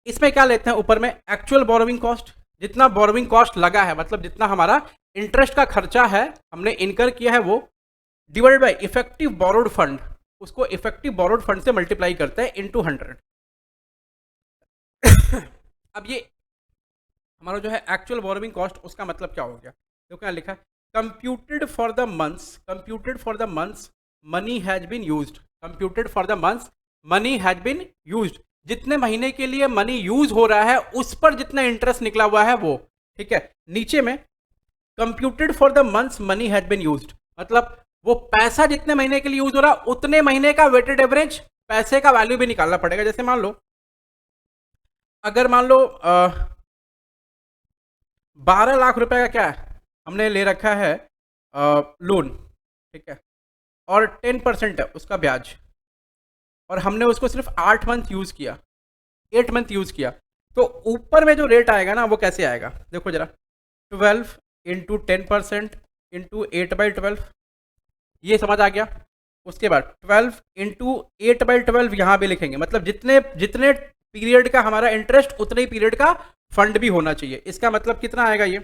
इसमें क्या लेते हैं, ऊपर में एक्चुअल बोरोविंग कॉस्ट, जितना बोरोविंग कॉस्ट लगा है, मतलब जितना हमारा इंटरेस्ट का खर्चा है हमने इनकर किया है, वो divide by effective borrowed fund, उसको इफेक्टिव बोरोड फंड से मल्टीप्लाई करते हैं इनटू 100। अब ये हमारा जो है एक्चुअल बोरोइंग कॉस्ट, उसका मतलब क्या हो गया, देखो क्या लिखा है, computed for the months money has been used, computed for the months money has been used, जितने महीने के लिए मनी यूज हो रहा है उस पर जितना इंटरेस्ट निकला हुआ है वो, ठीक है। नीचे में computed for the months money has been used, मतलब वो पैसा जितने महीने के लिए यूज हो रहा उतने महीने का वेटेड एवरेज पैसे का वैल्यू भी निकालना पड़ेगा। जैसे मान लो, अगर मान लो 12 लाख रुपए का क्या है हमने ले रखा है लोन, ठीक है, और 10% है उसका ब्याज, और हमने उसको सिर्फ 8 मंथ यूज किया, 8 मंथ यूज किया, तो ऊपर में जो रेट आएगा ना वो कैसे आएगा, देखो जरा, 12 इंटू 10% इंटू 8/12, ये समझ आ गया। उसके बाद 12 इंटू 8/12 यहाँ भी लिखेंगे, मतलब जितने जितने पीरियड का हमारा इंटरेस्ट उतने ही पीरियड का फंड भी होना चाहिए। इसका मतलब कितना आएगा ये,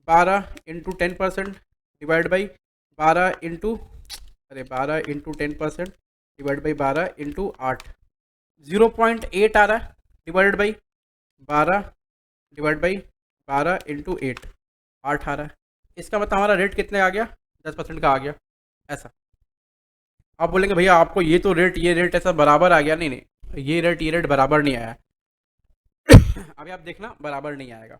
12 into 10% divide by 12 into 10% divide by 12 into 8, 0.8 आ रहा है, divided by 12 divide by 12 into 8 आ रहा है। इसका मतलब हमारा रेट कितने आ गया, 10% का आ गया। ऐसा आप बोलेंगे भैया आपको ये तो रेट ये रेट ऐसा बराबर आ गया, नहीं नहीं, ये रेट बराबर नहीं आया अभी आप देखना बराबर नहीं आएगा।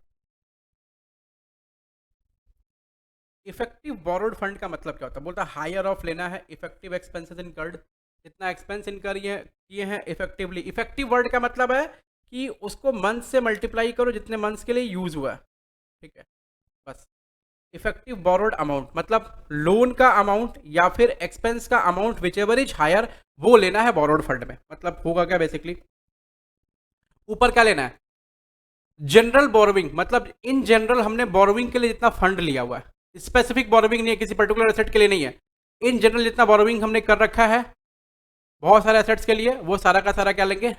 इफेक्टिव बोरोड फंड का मतलब क्या होता है, बोलता है हायर ऑफ लेना है, इफेक्टिव एक्सपेंसेस इनकर्ड, जितना एक्सपेंस इनकर किए हैं इफेक्टिवली। इफेक्टिव वर्ड का मतलब है कि उसको मंथ से मल्टीप्लाई करो जितने मंथ्स के लिए यूज हुआ है, ठीक है, बस। इफेक्टिव बोरोड अमाउंट मतलब लोन का अमाउंट या फिर एक्सपेंस का amount whichever is higher, वो लेना है बोरोड फंड में। मतलब होगा क्या बेसिकली, ऊपर क्या लेना है, जनरल बोरोविंग, मतलब इन जनरल हमने बोरोविंग के लिए जितना फंड लिया हुआ है, स्पेसिफिक बोरोविंग नहीं है, किसी पर्टिकुलर एसेट के लिए नहीं है, इन जनरल जितना बोरोविंग हमने कर रखा है बहुत सारे एसेट्स के लिए, वो सारा का सारा क्या लेंगे,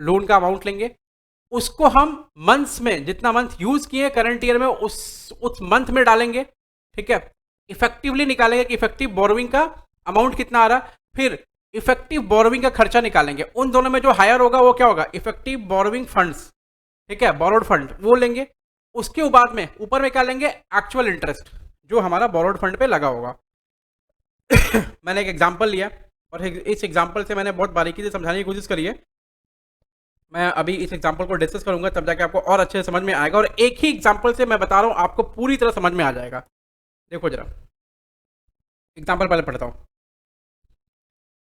लोन का अमाउंट लेंगे, उसको हम मंथ्स में जितना मंथ यूज किए करंट ईयर में उस मंथ में डालेंगे, ठीक है। इफेक्टिवली निकालेंगे कि इफेक्टिव बोरोविंग का अमाउंट कितना आ रहा, फिर इफेक्टिव बोरोविंग का खर्चा निकालेंगे। उन दोनों में जो हायर होगा वो क्या होगा, इफेक्टिव बोरोविंग फंड्स, ठीक है, बोरोड फंड वो लेंगे। उसके बाद में ऊपर में क्या लेंगे, एक्चुअल इंटरेस्ट जो हमारा बोरोड फंड पे लगा होगा मैंने एक एग्जांपल लिया और इस एग्जांपल से मैंने बहुत बारीकी से समझाने की कोशिश करी है। मैं अभी इस एग्जांपल को डिस्कस करूंगा तब जाके आपको और अच्छे से समझ में आएगा, और एक ही एग्जांपल से मैं बता रहा हूं आपको पूरी तरह समझ में आ जाएगा। देखो जरा एग्जांपल पहले पढ़ता हूं।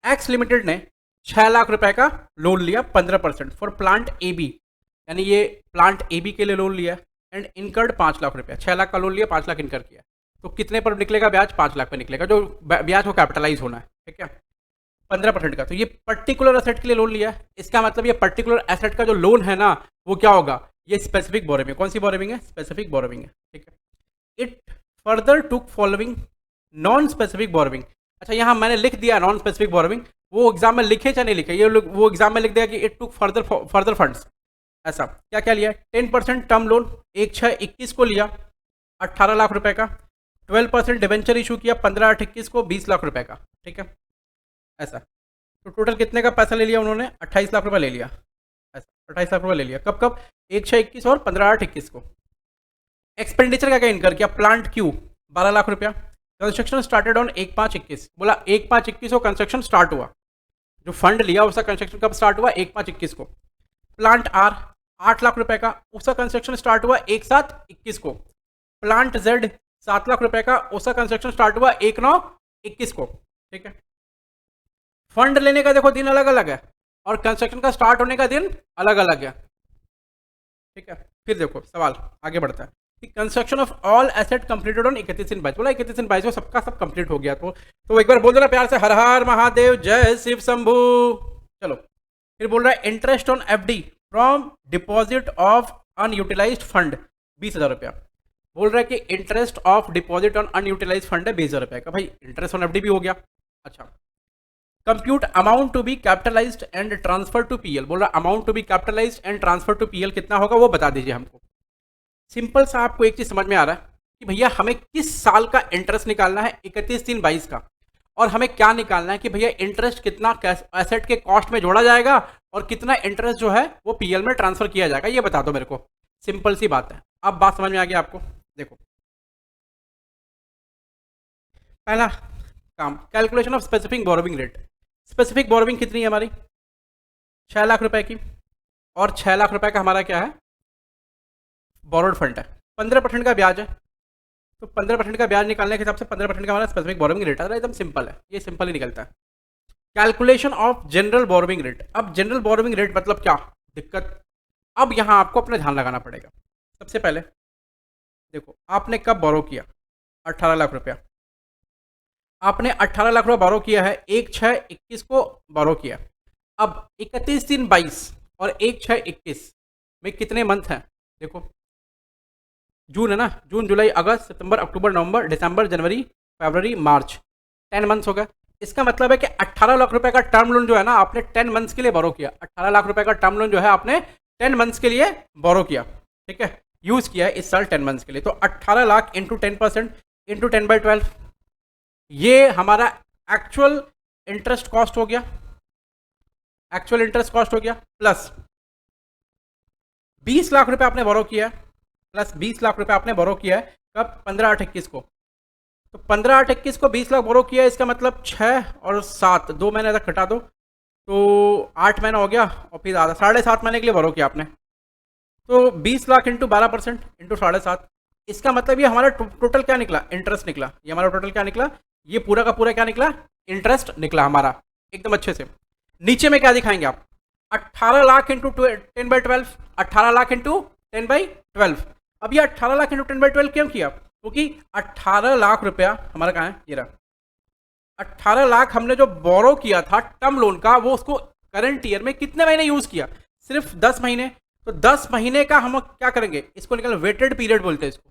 एक्स लिमिटेड ने 6 लाख रुपए का लोन लिया 15% फॉर प्लांट ए बी, यानी ये प्लांट ए बी के लिए लोन लिया, एंड इनकर्ड 5 लाख रुपया, 6 लाख का लोन लिया 5 लाख इनकर किया, तो कितने पर निकलेगा ब्याज, 5 लाख पर निकलेगा, जो ब्याज को कैपिटलाइज होना है, ठीक है, 15% का। तो ये पर्टिकुलर एसेट के लिए लोन लिया, इसका मतलब ये पर्टिकुलर एसेट का जो लोन है ना वो क्या होगा, ये स्पेसिफिक बोरोविंग। कौन सी बोरोविंग है, स्पेसिफिक बोरोविंग है, ठीक है। It further took following non specific borrowing. अच्छा यहाँ मैंने लिख दिया नॉन स्पेसिफिक बोरोविंग, वो एग्जाम में लिखे चाहे नहीं लिखे, ये वो एग्जाम में लिख दिया कि इट टुक फर्दर फंड्स। ऐसा क्या क्या लिया, 10% टर्म लोन 1/6/21 को लिया 18 लाख रुपए का, 12% डिवेंचर इशू किया 15/8/21 को 20 लाख रुपए का, ठीक है। ऐसा तो टोटल कितने का पैसा ले लिया उन्होंने, 28 लाख रुपए ले लिया, ऐसा 28 लाख रुपए ले लिया, कब कब, 1/6/21 और 15/8/21 को। एक्सपेंडिचर का क्या इनकर किया, प्लांट क्यू 12 लाख रुपया, कंस्ट्रक्शन स्टार्टेड ऑन 1/5/21, बोला 1/5/21 को कंस्ट्रक्शन स्टार्ट हुआ, जो फंड लिया उसका कंस्ट्रक्शन कब स्टार्ट हुआ, 1/5/21 को। प्लांट आर 8 लाख रुपए का, उसका कंस्ट्रक्शन स्टार्ट हुआ 1/7/21 को। प्लांट जेड 7 लाख रुपए का, उसका कंस्ट्रक्शन स्टार्ट हुआ 1/9/21 को, ठीक है। फंड लेने का देखो दिन अलग अलग है और कंस्ट्रक्शन का स्टार्ट होने का दिन अलग अलग है, ठीक है। फिर देखो सवाल आगे बढ़ता है कि construction of all asset completed on 31/22, बोला 31/22 को सबका सब कंप्लीट हो गया, तो एक बार बोल देना प्यार से, हर हर महादेव जय शिव शंभू। चलो फिर बोल रहा है interest on FD from deposit of unutilised fund 20,000 रुपया। बोल रहा है कि interest of deposit on unutilised fund है 20,000 रुपये का, भाई इंटरेस्ट ऑन एफडी भी हो गया। अच्छा compute amount to be capitalised and transfer to PL, बोल रहा amount to be capitalised and transfer to PL कितना होगा वो बता दीजिए हमको। सिंपल सा आपको एक चीज समझ में आ रहा है कि भैया हमें किस साल का इंटरेस्ट निकालना है, 31/3/22 का, और हमें क्या निकालना है कि भैया इंटरेस्ट कितना एसेट के कॉस्ट में जोड़ा जाएगा और कितना इंटरेस्ट जो है वो पीएल में ट्रांसफर किया जाएगा, ये बता दो मेरे को। सिंपल सी बात है। अब बात समझ में आ गई आपको? देखो, पहला काम, calculation of specific borrowing rate. Specific borrowing कितनी है हमारी? 6 लाख रुपए की, और 6 लाख रुपए का हमारा क्या है? बोरोड फंड है। 15% का ब्याज है, तो 15% का ब्याज निकालने के हिसाब से 15% का हमारा स्पेसिफिक बोरोविंग रेट है। एकदम सिंपल है, ये सिंपल ही निकलता है। Calculation of general borrowing rate. अब जनरल बोरोविंग रेट मतलब क्या दिक्कत? अब यहां आपको अपना ध्यान लगाना पड़ेगा। सबसे पहले देखो, आपने कब बोरो किया? 18 लाख रुपया। आपने 18 लाख रुपया बोरो किया है, 1/6/21 को बोरो किया। अब 31/3/22 और 1/6/21 में कितने मंथ हैं? देखो, जून है ना, जून जुलाई अगस्त सितंबर अक्टूबर नवंबर दिसंबर जनवरी फरवरी मार्च, 10 मंथ्स हो गए। इसका मतलब है कि 18 लाख रुपए का टर्म लोन जो है ना, आपने 10 मंथ्स के लिए बोरो किया। 18 लाख रुपए का टर्म लोन जो है आपने 10 मंथ्स के लिए बोरो किया, ठीक है, यूज किया है इस साल 10 मंथ्स के लिए। तो 18 लाख इंटू 10% इंटू 10/12, ये हमारा एक्चुअल इंटरेस्ट कॉस्ट हो गया। एक्चुअल इंटरेस्ट कॉस्ट हो गया, प्लस 20 लाख रुपए आपने बोरो किया, प्लस 20 लाख रुपए आपने बोरो किया है कब? 15/8/21 को। तो 15/8/21 को 20 लाख बोरो किया, इसका मतलब 6 और 7 2 महीने तक घटा दो तो 8 महीना हो गया, और फिर आधा 7.5 महीने के लिए बोरो किया आपने। तो 20 लाख इंटू 12% इंटू 7.5, इसका मतलब ये हमारा टोटल क्या निकला? इंटरेस्ट निकला। ये हमारा टोटल क्या निकला? ये पूरा का पूरा क्या निकला? इंटरेस्ट निकला हमारा, एकदम अच्छे से। नीचे में क्या दिखाएंगे आप? 18 लाख इंटू 10/12, 18 लाख इंटू 10/12। अब ये 18 लाख इंटू 10/12 क्यों किया? क्योंकि 18 लाख रुपया हमारा कहाँ है? ये रहा। 18 लाख हमने जो बोरो किया था टर्म लोन का, वो उसको करंट ईयर में कितने महीने यूज किया? सिर्फ 10 महीने। तो 10 महीने का हम क्या करेंगे? इसको निकाल, वेटेड पीरियड बोलते हैं इसको।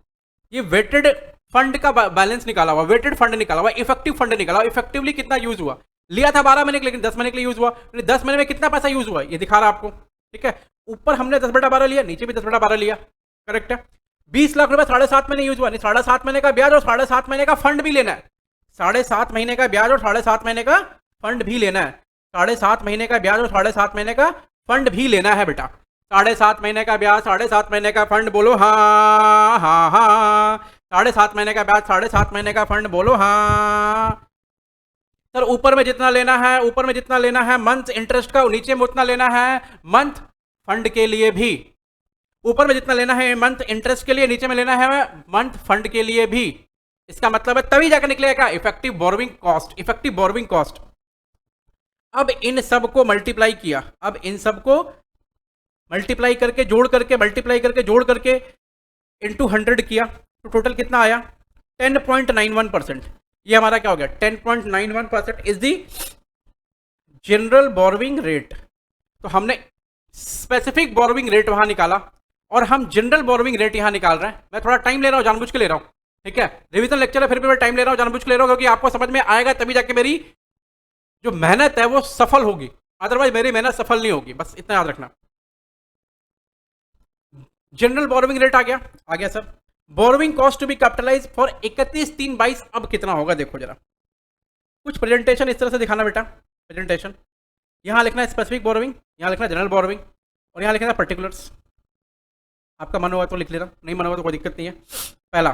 ये वेटेड फंड का बैलेंस निकाला हुआ, वेटेड फंड निकाला हुआ, इफेक्टिव फंड निकाला हुआ। इफेक्टिवली कितना यूज हुआ? लिया था 12 महीने के, लेकिन 10 महीने के लिए यूज हुआ। 10 महीने में कितना पैसा यूज हुआ ये दिखा रहा आपको, ठीक है। ऊपर हमने 10/12 लिया, नीचे भी 10/12 लिया, करेक्ट है। 20 लाख रुपए 7.5 महीने यूज हुआ, नहीं 7.5 महीने का ब्याज और 7.5 महीने का फंड भी लेना है। 7.5 महीने का ब्याज और 7.5 महीने का फंड भी लेना है। 7.5 महीने का ब्याज और 7.5 महीने का फंड भी लेना है बेटा। 7.5 महीने का ब्याज, 7.5 महीने का फंड, बोलो हाँ हाँ हाँ। 7.5 महीने का ब्याज, 7.5 महीने का फंड, बोलो हाँ। सर ऊपर में जितना लेना है, ऊपर में जितना लेना है मंथ इंटरेस्ट का, नीचे में उतना लेना है मंथ फंड के लिए भी। ऊपर में जितना लेना है मंथ इंटरेस्ट के लिए, नीचे में लेना है मंथ फंड के लिए भी। इसका मतलब है तभी जाकर निकलेगा effective borrowing cost. Effective borrowing cost. अब इन सब को मल्टीप्लाई किया, अब इन सब को मल्टीप्लाई करके जोड़ करके, मल्टीप्लाई करके जोड़ करके इंटू 100 किया, तो टोटल कितना आया? 10.91%। ये हमारा क्या हो गया? 10.91% is the general borrowing rate. तो हमने स्पेसिफिक बोरोविंग रेट वहां निकाला और हम जनरल बोरोविंग रेट यहां निकाल रहे हैं। मैं थोड़ा टाइम ले रहा हूं, जानबूझ के ले रहा हूं, ठीक है। रिवीजन लेक्चर है, फिर भी मैं टाइम ले रहा हूं, जानबूझ के ले रहा हूं, क्योंकि आपको समझ में आएगा तभी जाके मेरी जो मेहनत है वो सफल होगी, अदरवाइज मेरी मेहनत सफल नहीं होगी। बस इतना याद रखना। जनरल बोरोविंग रेट आ गया sir. Borrowing cost to be capitalise for 31/3/22 अब कितना होगा? देखो जरा, कुछ प्रेजेंटेशन इस तरह से दिखाना बेटा। प्रेजेंटेशन यहां लिखना है स्पेसिफिक बोरोविंग, यहां लिखना है जनरल बोरोविंग, और यहां लिखना है पर्टिकुलर्स। आपका मन हुआ तो लिख लेना, नहीं मन हुआ तो कोई दिक्कत नहीं है। पहला,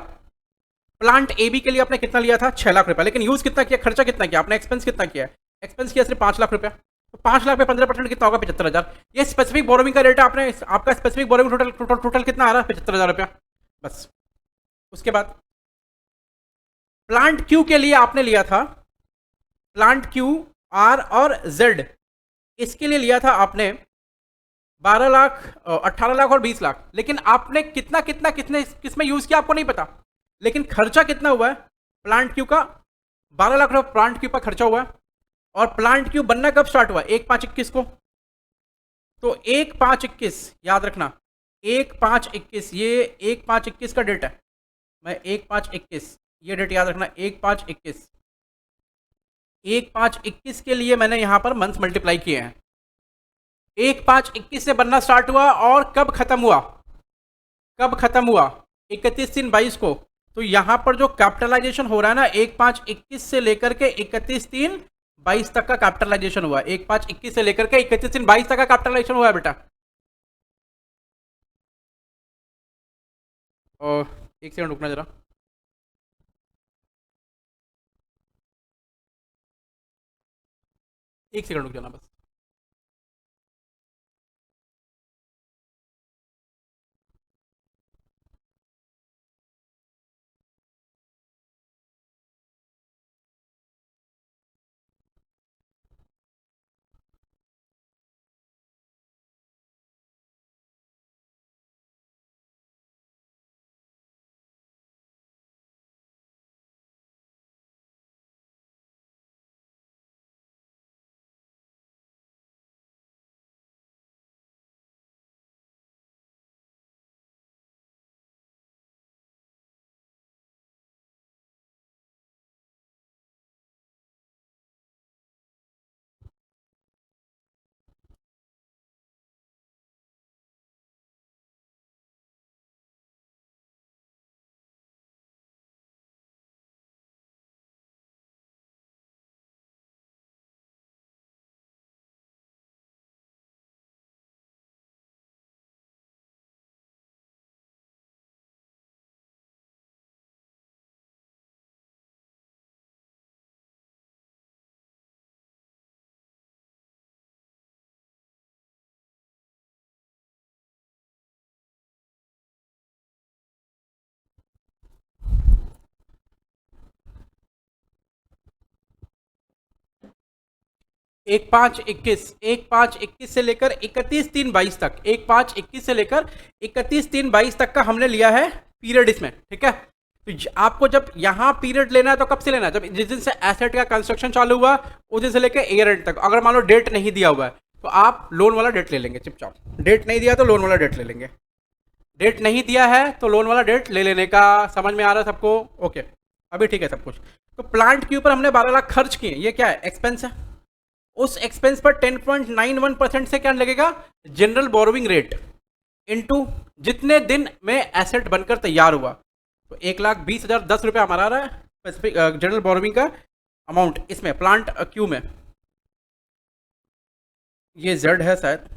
प्लांट ए बी के लिए आपने कितना लिया था? 6 लाख रुपया, लेकिन यूज कितना किया? खर्चा कितना किया आपने? एक्सपेंस कितना किया? एक्सपेंस किया सिर्फ 5 लाख रुपया। तो 5 लाख पे 15% कितना होगा? 75,000। ये स्पेसिफिक बोरोविंग का रेट है। आपने आपका स्पेसिफिक बोरोविंग टोटल कितना आ रहा है? 75,000 रुपया, बस। उसके बाद प्लांट क्यू के लिए आपने लिया था, प्लांट क्यू आर और जेड, इसके लिए लिया था आपने 12 लाख, 18 लाख और 20 लाख। लेकिन आपने कितना कितना कितने किसमें यूज किया आपको नहीं पता, लेकिन खर्चा कितना हुआ है प्लांट क्यू का? 12 लाख रुपया प्लांट क्यू का खर्चा हुआ है। और प्लांट क्यू बनना कब स्टार्ट हुआ? 1/5/21 को। तो 1/5/21 याद रखना, 1/5/21, ये 1/5/21 का डेट है। मैं 1/5/21 ये डेट याद रखना, 1/5/21। 1/5/21 के लिए मैंने यहां पर मंथ मल्टीप्लाई किए हैं। 1/5/21 से बनना स्टार्ट हुआ और कब खत्म हुआ? कब खत्म हुआ? 31/3/22 को। तो यहाँ पर जो कैपिटलाइजेशन हो रहा है ना 1/5/21 से लेकर के 31/3/22 तक का कैपिटलाइजेशन हुआ है। 1/5/21 से लेकर के 31/3/22 तक का कैपिटलाइजेशन हुआ है बेटा। और एक सेकंड रुकना जरा। एक सेकंड रुक जाना बस। एक पाँच इक्कीस से लेकर 31/3/22 तक, 1/5/21 से लेकर 31/3/22 तक का हमने लिया है पीरियड इसमें, ठीक है। तो आपको जब यहाँ पीरियड लेना है तो कब से लेना है, जब जिस दिन से एसेट का कंस्ट्रक्शन चालू हुआ उस दिन से लेकर ईयर एंड तक। अगर मान लो डेट नहीं दिया हुआ है तो आप लोन वाला डेट ले लेंगे चुपचाप। डेट नहीं दिया तो लोन वाला डेट ले लेंगे। डेट नहीं दिया है तो लोन वाला डेट ले लेने का। समझ में आ रहा है सबको? ओके, अभी ठीक है सब कुछ। तो प्लांट के ऊपर हमने 12 लाख खर्च किए, ये क्या है, एक्सपेंस है। उस एक्सपेंस पर 10.91% से क्या लगेगा, जनरल बोरोविंग रेट इनटू जितने दिन में एसेट बनकर तैयार हुआ। तो 1,20,010 रुपया हमारा आ रहा है स्पेसिफिक जनरल बोरोविंग का अमाउंट इसमें प्लांट क्यू में। ये जेड है शायद।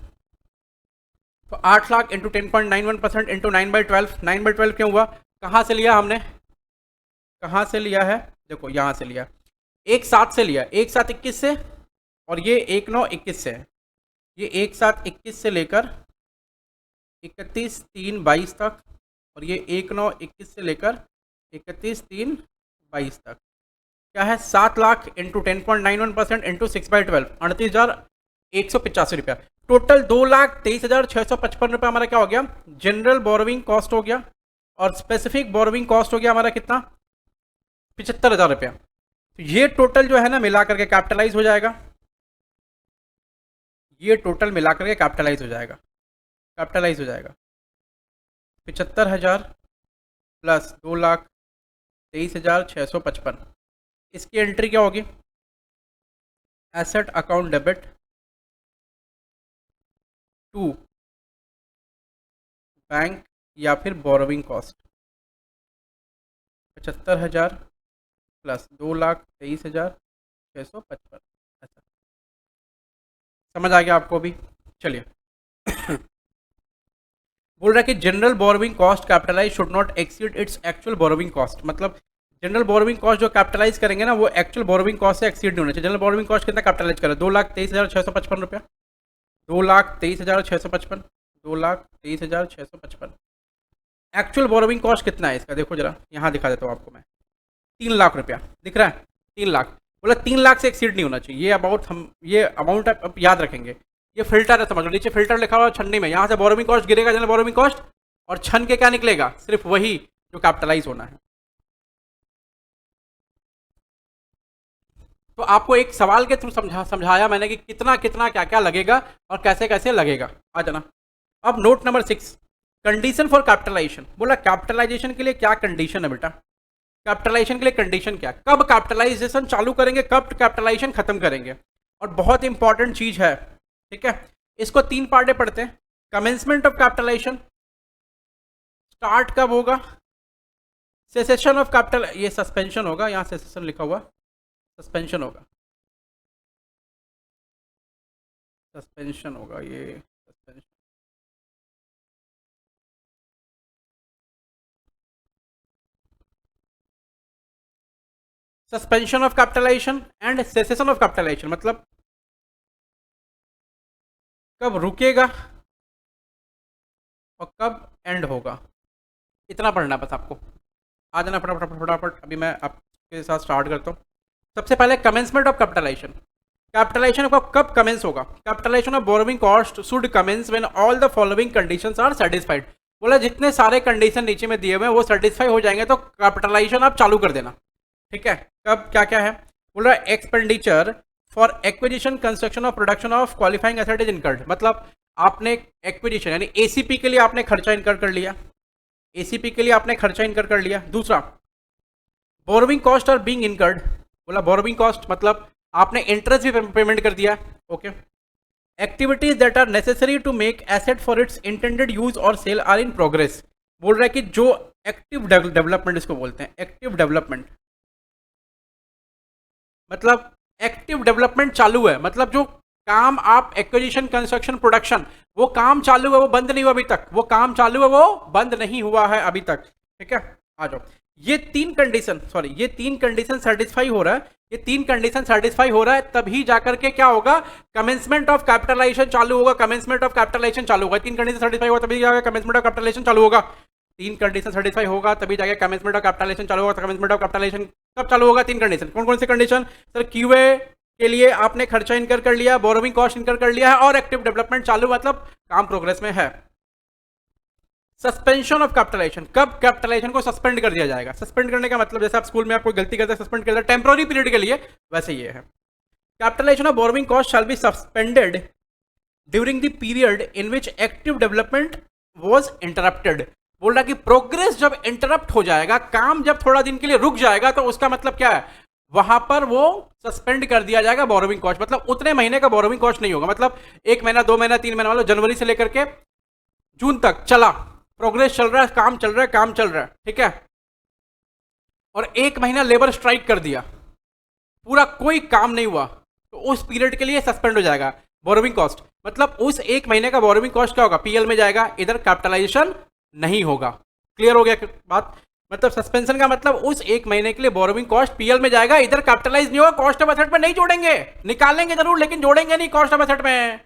तो 8 लाख इंटू 10.91% इंटू 9/12। 9/12 क्यों हुआ, कहाँ से लिया हमने, कहाँ से लिया है, देखो यहाँ से लिया, 1/7 से लिया, 1/7/21 से, और ये 1/9/21 से है। ये 1/7/21 से लेकर 31/3/22 तक, और ये 1/9/21 से लेकर 31/3/22 तक। क्या है, 7 लाख इंटू 10.91% इंटू 6/12, 38,185 रुपया। टोटल 2,23,655 रुपया हमारा क्या हो गया, जनरल बोरोविंग कॉस्ट हो गया। और स्पेसिफिक बोरोविंग कॉस्ट हो गया हमारा कितना, 75,000 रुपया। तो ये टोटल जो है ना मिला करके कैपिटलाइज हो जाएगा। ये टोटल मिलाकर के कैपिटलाइज हो जाएगा, कैपिटलाइज हो जाएगा। 75,000 प्लस 2,23,655। इसकी एंट्री क्या होगी, asset account debit to bank या फिर बोरोविंग कॉस्ट। 75,000 प्लस 2,23,655। अच्छा, समझ आ गया आपको भी? चलिए बोल रहा है कि general borrowing cost capitalise should not exceed its actual borrowing cost. मतलब जनरल बोरोविंग कॉस्ट जो कैपिटलाइज करेंगे ना वो एक्चुअल बोरोविंग कॉस्ट से एक्सीड नहीं होना चाहिए। जनरल बोरोविंग कॉस्ट कितना कैपिटलाइज करें, 2,23,655 रुपया। 2,23,655, 2,23,655। एक्चुअल बोरोविंग कॉस्ट कितना है इसका, देखो जरा यहाँ दिखा देता हूँ आपको मैं, 3 लाख रुपया दिख रहा है, 3 लाख। बोला 3 लाख से एक्सीड नहीं होना चाहिए। ये अबाउट हम ये अमाउंट आप याद रखेंगे। ये फिल्टर है, समझ लो, नीचे फिल्टर लिखा हुआ है छन्नी में, यहाँ से बोरोविंग कॉस्ट गिरेगा जनरल बोरोविंग कॉस्ट, और छन के क्या निकलेगा, सिर्फ वही जो कैपिटलाइज होना है। तो आपको एक सवाल के थ्रू समझाया मैंने कि कितना कितना क्या क्या लगेगा और कैसे कैसे लगेगा। आ जाना। अब note number 6, condition for capitalisation. बोला कैपिटलाइजेशन के लिए क्या कंडीशन है बेटा, कैपिटलाइजेशन के लिए कंडीशन क्या, कब कैपिटलाइजेशन चालू करेंगे, कब कैपिटलाइजेशन खत्म करेंगे। और बहुत इंपॉर्टेंट चीज है, ठीक है। इसको 3 पार्टे पढ़ते हैं। कमेंसमेंट ऑफ कैपिटलाइजेशन, स्टार्ट कब होगा, सेसेशन ऑफ कैपिटल, ये सस्पेंशन होगा, यहाँ सेसेशन लिखा हुआ, सस्पेंशन होगा, सस्पेंशन होगा ये, suspension. Suspension of capitalisation and cessation of capitalisation मतलब कब रुकेगा और कब एंड होगा, इतना पढ़ना बस आपको। आ जाना फटाफट फटाफट, अभी मैं आपके साथ स्टार्ट करता हूँ। सबसे पहले कमेंसमेंट ऑफ कैपिटलाइजेशन। कैपिटलाइजेशन कब कमेंस होगा? Capitalisation of borrowing cost should commence when all the following conditions are satisfied. बोला जितने सारे कंडीशन नीचे में दिए हुए हैं वो सेटिस्फाई हो जाएंगे तो कैपिटलाइजेशन आप चालू कर देना। ठीक है, कब क्या क्या है? बोल रहा है expenditure for acquisition construction of production of qualifying asset is incurred. मतलब आपने एक्विजिशन यानी एसीपी के लिए आपने खर्चा इनकर कर लिया, एसीपी के लिए आपने खर्चा इनकर कर लिया। दूसरा, borrowing cost are being incurred. बोला बोरोइंग कॉस्ट मतलब आपने इंटरेस्ट भी पेमेंट कर दिया। Okay, activities that are necessary to make asset for its intended use और सेल आर इन प्रोग्रेस। बोल रहा है कि जो एक्टिव डेवलपमेंट इसको बोलते हैं, एक्टिव डेवलपमेंट मतलब एक्टिव डेवलपमेंट चालू है, मतलब जो काम आप एक्विजिशन कंस्ट्रक्शन प्रोडक्शन वो काम चालू है, वो बंद नहीं हुआ अभी तक, वो काम चालू है, वो बंद नहीं हुआ है अभी तक। ठीक है, आ जाओ। ये तीन कंडीशन सेटिस्फाई हो रहा है, ये तीन कंडीशन सेटिस्फाई हो रहा है तभी जाकर के क्या होगा, कमेंसमेंट ऑफ कैपिटलाइजेशन चालू होगा। कमेंसमेंट ऑफ कैपिटलाइजेशन चालू होगा, तीन कंडीशन सेटिस्फाई होगा तभी जाकर कमेंसमेंट ऑफ कैपिटलाइजेशन चालू होगा। तीन कंडीशन सेटिस्फाई होगा तभी जाके कमेंसमेंट ऑफ कैपिटलाइजेशन चालू होगा। कमेंसमेंट ऑफ कैपिटलाइजेशन कब चालू होगा? तीन कंडीशन। कौन कौन सी कंडीशन? सर, क्यूए के लिए आपने खर्चा इनकर कर लिया, बोरोइंग कॉस्ट इनकर कर लिया है और एक्टिव डेवलपमेंट चालू मतलब काम प्रोग्रेस में है। सस्पेंशन ऑफ कैपिटलाइजेशन, कब कैपिटलाइजेशन को सस्पेंड कर दिया जाएगा? सस्पेंड करने का मतलब जैसे आप स्कूल में आप कोई गलती करते हैं सस्पेंड करते हैं टेम्पोररी पीरियड के लिए, वैसे ये है। Capitalisation of borrowing cost shall be suspended during the period in which active development was interrupted. बोल रहा कि प्रोग्रेस जब इंटरप्ट हो जाएगा, काम जब थोड़ा दिन के लिए रुक जाएगा तो उसका मतलब क्या है, वहां पर वो सस्पेंड कर दिया जाएगा बोरोइंग कॉस्ट। मतलब उतने महीने का बोरोइंग कॉस्ट नहीं होगा, मतलब एक महीना, 2 महीना, 3 महीना, मतलब जनवरी से लेकर के जून तक चला, प्रोग्रेस चल रहा है, काम चल रहा है, काम चल रहा है। ठीक है, और एक महीना लेबर स्ट्राइक कर दिया, पूरा कोई काम नहीं हुआ, तो उस पीरियड के लिए सस्पेंड हो जाएगा बोरोइंग कॉस्ट। मतलब उस एक महीने का बोरोइंग कॉस्ट क्या होगा? पीएल में जाएगा, इधर कैपिटलाइजेशन नहीं होगा। क्लियर हो गया बात? मतलब सस्पेंशन का मतलब उस एक महीने के लिए बोरोइंग कॉस्ट पीएल में जाएगा, इधर कैपिटलाइज नहीं होगा, कॉस्ट ऑफ एसेट में नहीं जोड़ेंगे, निकालेंगे जरूर लेकिन जोड़ेंगे नहीं कॉस्ट ऑफ एसेट में।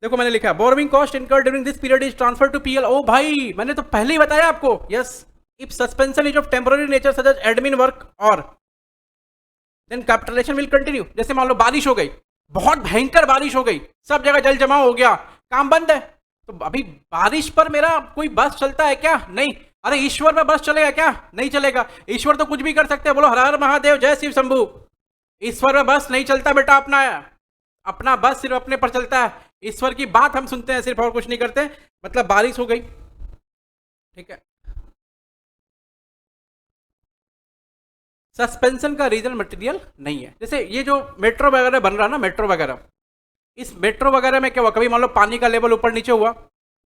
देखो मैंने लिखा borrowing cost incurred during this period is transfer to PL. ओ भाई, मैंने तो पहले ही बताया आपको। Yes, if suspension is of temporary nature such as admin work और देन कैपिटलाइजेशन विल कंटिन्यू। जैसे मान लो बारिश हो गई, बहुत भयंकर बारिश हो गई, सब जगह जल जमाव हो गया, काम बंद है, तो अभी बारिश पर मेरा कोई बस चलता है क्या? नहीं। अरे ईश्वर में बस चलेगा क्या? नहीं चलेगा। ईश्वर तो कुछ भी कर सकते हैं, बोलो हर हर महादेव, जय शिव शंभू। ईश्वर में बस नहीं चलता बेटा, अपना अपना बस सिर्फ अपने पर चलता है, ईश्वर की बात हम सुनते हैं सिर्फ और कुछ नहीं करते। मतलब बारिश हो गई, ठीक है, सस्पेंशन का रीजन मटेरियल नहीं है। जैसे ये जो मेट्रो वगैरह बन रहा है ना, मेट्रो वगैरह, इस मेट्रो वगैरह में क्या हुआ, कभी मान लो पानी का लेवल ऊपर नीचे हुआ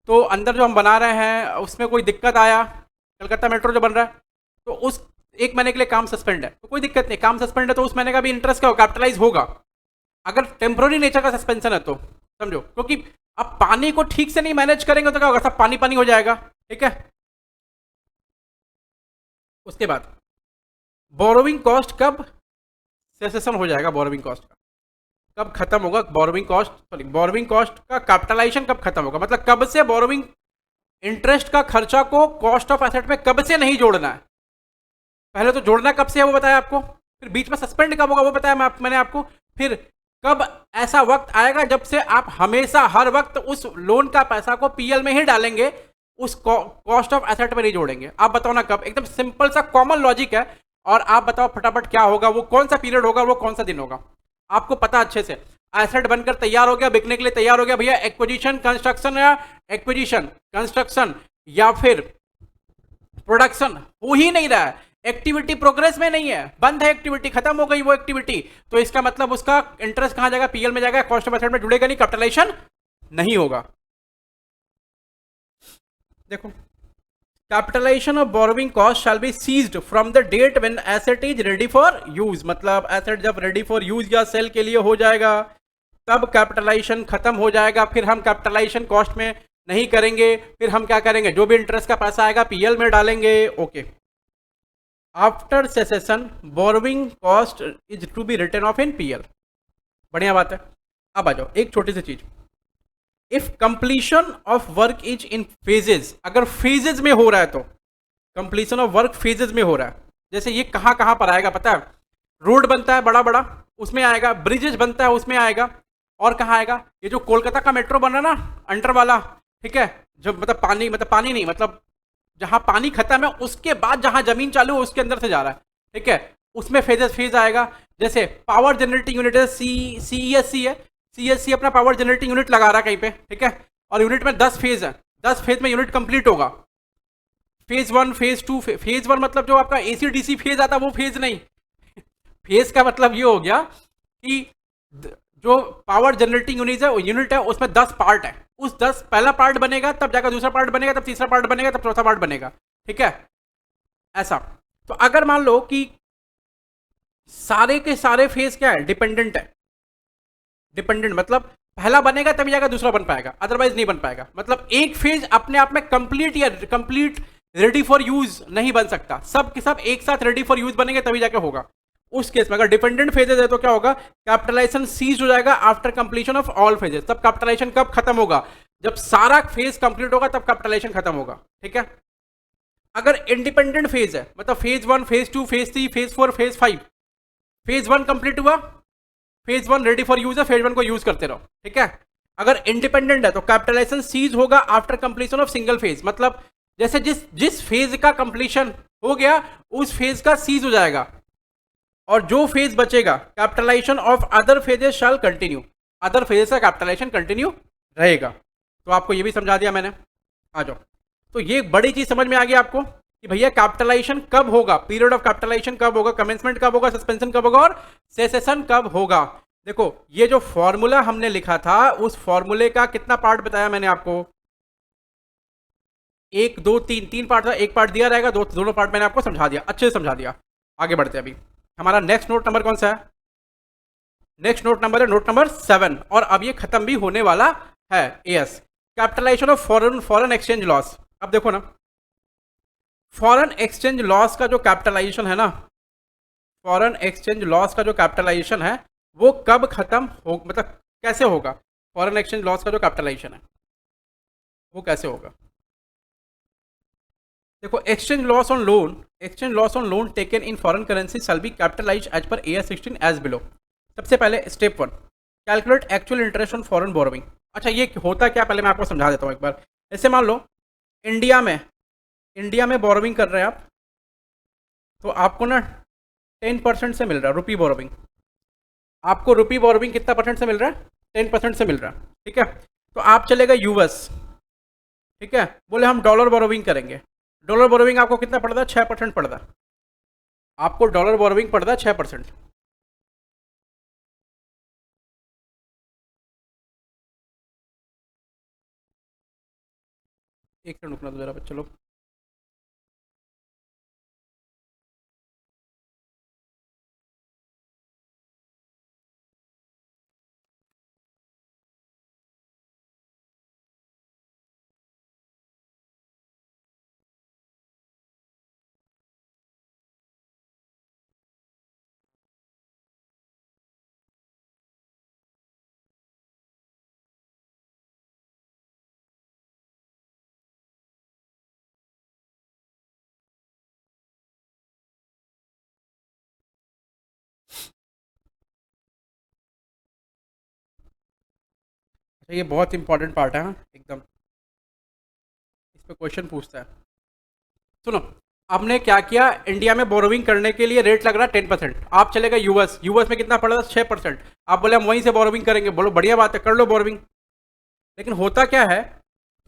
तो अंदर जो हम बना रहे हैं उसमें कोई दिक्कत आया, कलकत्ता मेट्रो जो बन रहा है, तो उस एक महीने के लिए काम सस्पेंड है, तो कोई दिक्कत नहीं, काम सस्पेंड है तो उस महीने का भी इंटरेस्ट क्या हो, कैपिटलाइज होगा। अगर टेम्पोररी नेचर का सस्पेंशन है तो समझो, क्योंकि अब पानी को ठीक से नहीं मैनेज करेंगे तो क्या होगा, सब पानी पानी हो जाएगा। ठीक है, उसके बाद बोरोइंग कॉस्ट कब सेसेशन हो जाएगा, बोरोइंग कॉस्ट का कब खत्म होगा, borrowing cost, sorry borrowing cost का कैपिटलाइजेशन कब खत्म होगा, मतलब कब से बोरोइंग इंटरेस्ट का खर्चा को कॉस्ट ऑफ एसेट में कब से नहीं जोड़ना है। पहले तो जोड़ना कब से है वो बताया आपको, फिर बीच में सस्पेंड कब होगा वो बताया मैंने आपको, फिर कब ऐसा वक्त आएगा जब से आप हमेशा हर वक्त उस लोन का पैसा को पीएल में ही डालेंगे, उस कॉस्ट ऑफ एसेट में नहीं जोड़ेंगे। आप बताओ ना कब, एकदम सिंपल सा कॉमन लॉजिक है। और आप बताओ फटाफट क्या होगा, वो कौन सा पीरियड होगा, वो कौन सा दिन होगा, आपको पता अच्छे से। एसेट बनकर तैयार हो गया, बिकने के लिए तैयार हो गया, भैया एक्विजिशन कंस्ट्रक्शन या एक्विजिशन कंस्ट्रक्शन या फिर प्रोडक्शन हो ही नहीं रहा है, एक्टिविटी प्रोग्रेस में नहीं है, बंद है, एक्टिविटी खत्म हो गई वो एक्टिविटी, तो इसका मतलब उसका इंटरेस्ट कहां जाएगा, पीएल में जाएगा, कॉस्ट ऑफ एसेट में जुड़ेगा नहीं, कैपिटलाइजेशन नहीं होगा। देखो capitalisation of borrowing cost shall be ceased from the date when asset is ready for use, मतलब एसेट जब रेडी फॉर यूज या सेल के लिए हो जाएगा तब कैपिटलाइजेशन खत्म हो जाएगा। फिर हम कैपिटलाइजेशन कॉस्ट में नहीं करेंगे, फिर हम क्या करेंगे, जो भी इंटरेस्ट का पैसा आएगा पीएल में डालेंगे। Okay, after cessation borrowing cost is to be written off in PL. बढ़िया बात है। अब आ जाओ एक छोटी सी चीज, if completion of work is in phases, अगर फेजेस में हो रहा है तो कंप्लीशन ऑफ वर्क फेजेस में हो रहा है, जैसे ये कहाँ कहाँ पर आएगा पता है, रोड बनता है बड़ा बड़ा उसमें आएगा, ब्रिजेस बनता है उसमें आएगा, और कहाँ आएगा, ये जो कोलकाता का मेट्रो बन रहा है ना अंडर वाला, ठीक है, जो मतलब पानी नहीं, मतलब जहां पानी खत्म है उसके बाद जहां जमीन चालू है उसके अंदर से जा रहा है, ठीक है, उसमें फेज आएगा। जैसे पावर जनरेटिंग यूनिट है, सीईएससी है, सीएससी अपना पावर जनरेटिंग यूनिट लगा रहा है कहीं पे, ठीक है, और यूनिट में 10 फेज है, 10 फेज में यूनिट कंप्लीट होगा। फेज 1 फेज 2, फेज 1 मतलब जो आपका एसी डीसी फेज आता है वो फेज नहीं, फेज का मतलब ये हो गया कि जो पावर जनरेटिंग यूनिट है उसमें 10 पार्ट है, उस 10 पहला पार्ट बनेगा तब जाकर दूसरा पार्ट बनेगा, तब तीसरा पार्ट बनेगा, तब चौथा पार्ट बनेगा, ठीक है, ऐसा। तो अगर मान लो कि सारे के सारे फेज क्या है, डिपेंडेंट है, डिपेंडेंट मतलब पहला बनेगा तभी जाकर दूसरा बन पाएगा, अदरवाइज नहीं बन पाएगा। मतलब एक फेज अपने आप में कंप्लीट रेडी फॉर यूज नहीं बन सकता, सब के सब एक साथ रेडी फॉर यूज बनेंगे तभी जाकर होगा। उस केस में अगर डिपेंडेंट फेजेस है तो क्या होगा, कैपिटलाइजेशन सीज हो जाएगा after completion of all phases. तब कैपिटलाइजेशन कब खत्म होगा, जब सारा फेज कंप्लीट होगा तब कैपिटलाइजेशन खत्म होगा, ठीक है। अगर इंडिपेंडेंट फेज है, मतलब phase 1 phase 2 phase 3 phase 4 phase 5, phase 1 complete हुआ, फेज 1 रेडी फॉर यूज है, फेज 1 को यूज करते रहो, ठीक है। अगर इंडिपेंडेंट है तो कैपिटलाइजेशन सीज होगा after completion of single phase, मतलब जैसे जिस फेज का कंप्लीशन हो गया उस फेज का सीज हो जाएगा, और जो फेज बचेगा capitalisation of other phases shall continue, other phases का कैपिटलाइजेशन कंटिन्यू रहेगा। तो आपको ये भी समझा दिया मैंने। आ जाओ, तो ये बड़ी चीज समझ में आ गई आपको कि भैया कैपिटलाइजेशन कब होगा, पीरियड ऑफ कैपिटलाइजेशन कब होगा, कमेंसमेंट कब होगा, सस्पेंशन कब होगा, और सेसेशन कब होगा। देखो ये जो फॉर्मूला हमने लिखा था उस फॉर्मूले का कितना पार्ट बताया मैंने आपको, 1 2 3 पार्ट था, एक पार्ट दिया रहेगा, दोनों पार्ट मैंने आपको समझा दिया, अच्छे से समझा दिया। आगे बढ़ते हैं, अभी हमारा नेक्स्ट नोट नंबर कौन सा है, नेक्स्ट नोट नंबर है नोट नंबर 7, और अब ये खत्म भी होने वाला है। As capitalisation of foreign exchange loss. अब देखो ना, फॉरेन एक्सचेंज लॉस का जो कैपिटलाइजेशन है ना, फॉरेन एक्सचेंज लॉस का जो कैपिटलाइजेशन है वो कब खत्म हो, मतलब कैसे होगा, फॉरेन एक्सचेंज लॉस का जो कैपिटलाइजेशन है वो कैसे होगा। देखो exchange loss on loan taken in foreign currency shall be capitalised as per AS 16 as below. सबसे पहले step 1, calculate actual interest on foreign borrowing. अच्छा ये होता क्या, पहले मैं आपको समझा देता हूँ एक बार। ऐसे मान लो इंडिया में बोरोइंग कर रहे हैं आप, तो आपको ना 10% से मिल रहा है रुपी बोरोइंग, आपको रुपी बोरोइंग कितना परसेंट से मिल रहा है, 10% से मिल रहा है, ठीक है। तो आप चलेगा यूएस, ठीक है, बोले हम डॉलर बोरोइंग करेंगे, डॉलर बोरोइंग आपको कितना पड़ता है, 6% पड़ता है, आपको डॉलर बोरोइंग पड़ता है 6%। एक सेकंड रुकना तो जरा बच्चे लोग। तो ये बहुत इंपॉर्टेंट पार्ट है, हाँ एकदम, इस पे क्वेश्चन पूछता है। सुनो, आपने क्या किया, इंडिया में बोरोइंग करने के लिए रेट लग रहा है 10%, आप चलेगा यूएस में कितना पड़ रहा है 6%, आप बोले हम वहीं से बोरोइंग करेंगे, बोलो बढ़िया बात है कर लो बोरोइंग। लेकिन होता क्या है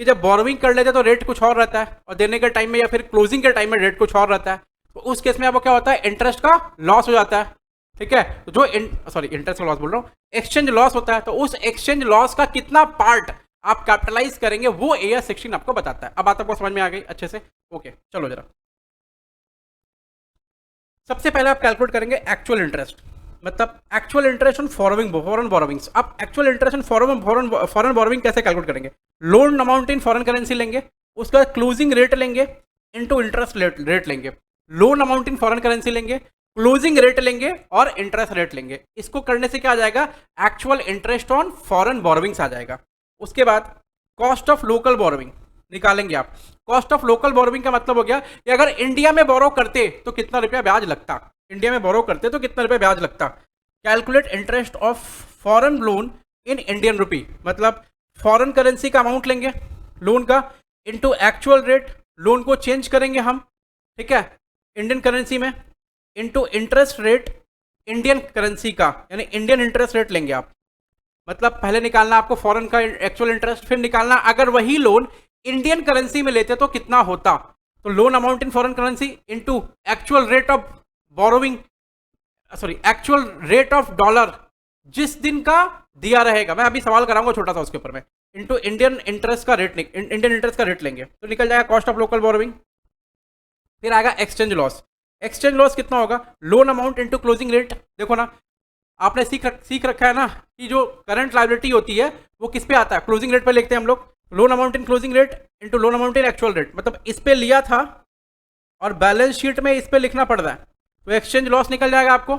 कि जब बोरोइंग कर लेते तो रेट कुछ और रहता है, और देने के टाइम में या फिर क्लोजिंग के टाइम में रेट कुछ और रहता है, तो उस केस में आपको क्या होता है, इंटरेस्ट का लॉस हो जाता है, ठीक है। तो जो इंटरेस्ट का लॉस बोल रहा हूँ, एक्सचेंज लॉस होता है, तो उस एक्सचेंज लॉस का कितना पार्ट आप कैपिटलाइज करेंगे वो AS 16 आपको बताता है। अब बात आपको समझ में आ गई अच्छे से? ओके, चलो जरा। सबसे पहले आप कैलकुलेट करेंगे एक्चुअल इंटरेस्ट, मतलब actual interest on foreign borrowings. आप actual interest on foreign borrowing कैसे कैलकुलेट करेंगे? Loan amount in foreign currency लेंगे, उसके बाद क्लोजिंग रेट लेंगे इनटू इंटरेस्ट रेट लेंगे, loan amount in foreign currency लेंगे, क्लोजिंग रेट लेंगे और इंटरेस्ट रेट लेंगे। इसको करने से क्या आ जाएगा? Actual interest on foreign borrowings आ जाएगा। उसके बाद कॉस्ट ऑफ लोकल बोरोविंग निकालेंगे आप। कॉस्ट ऑफ लोकल बोरोविंग का मतलब हो गया कि अगर इंडिया में बोरो करते तो कितना रुपया ब्याज लगता, इंडिया में बोरो करते तो कितना रुपया ब्याज लगता। Calculate interest of foreign loan in Indian rupee, मतलब फॉरेन करेंसी का अमाउंट लेंगे लोन का इनटू एक्चुअल रेट, लोन को चेंज करेंगे हम, ठीक है, इंडियन करेंसी में, into interest rate Indian currency का, यानी इंडियन इंटरेस्ट रेट लेंगे आप। मतलब पहले निकालना आपको फॉरेन का एक्चुअल इंटरेस्ट, फिर निकालना अगर वही लोन इंडियन करेंसी में लेते तो कितना होता। तो loan amount in foreign currency into actual rate of borrowing, sorry actual rate of dollar जिस दिन का दिया रहेगा, मैं अभी सवाल कराऊंगा छोटा सा उसके ऊपर में, इनटू इंडियन इंटरेस्ट का रेट, इंडियन इंटरेस्ट का रेट लेंगे तो निकल जाएगा कॉस्ट ऑफ लोकल बोरोविंग। फिर आएगा एक्सचेंज लॉस। एक्सचेंज लॉस कितना होगा? Loan amount into closing rate. देखो ना, आपने सीख रखा है ना कि जो करंट लायबिलिटी होती है वो किस पे आता है? क्लोजिंग रेट पे लिखते हैं हम लोग। लोन अमाउंट इन closing rate into loan amount इन एक्चुअल रेट, मतलब इस पे लिया था और बैलेंस शीट में इस पे लिखना पड़ रहा है, तो एक्सचेंज लॉस निकल जाएगा आपको।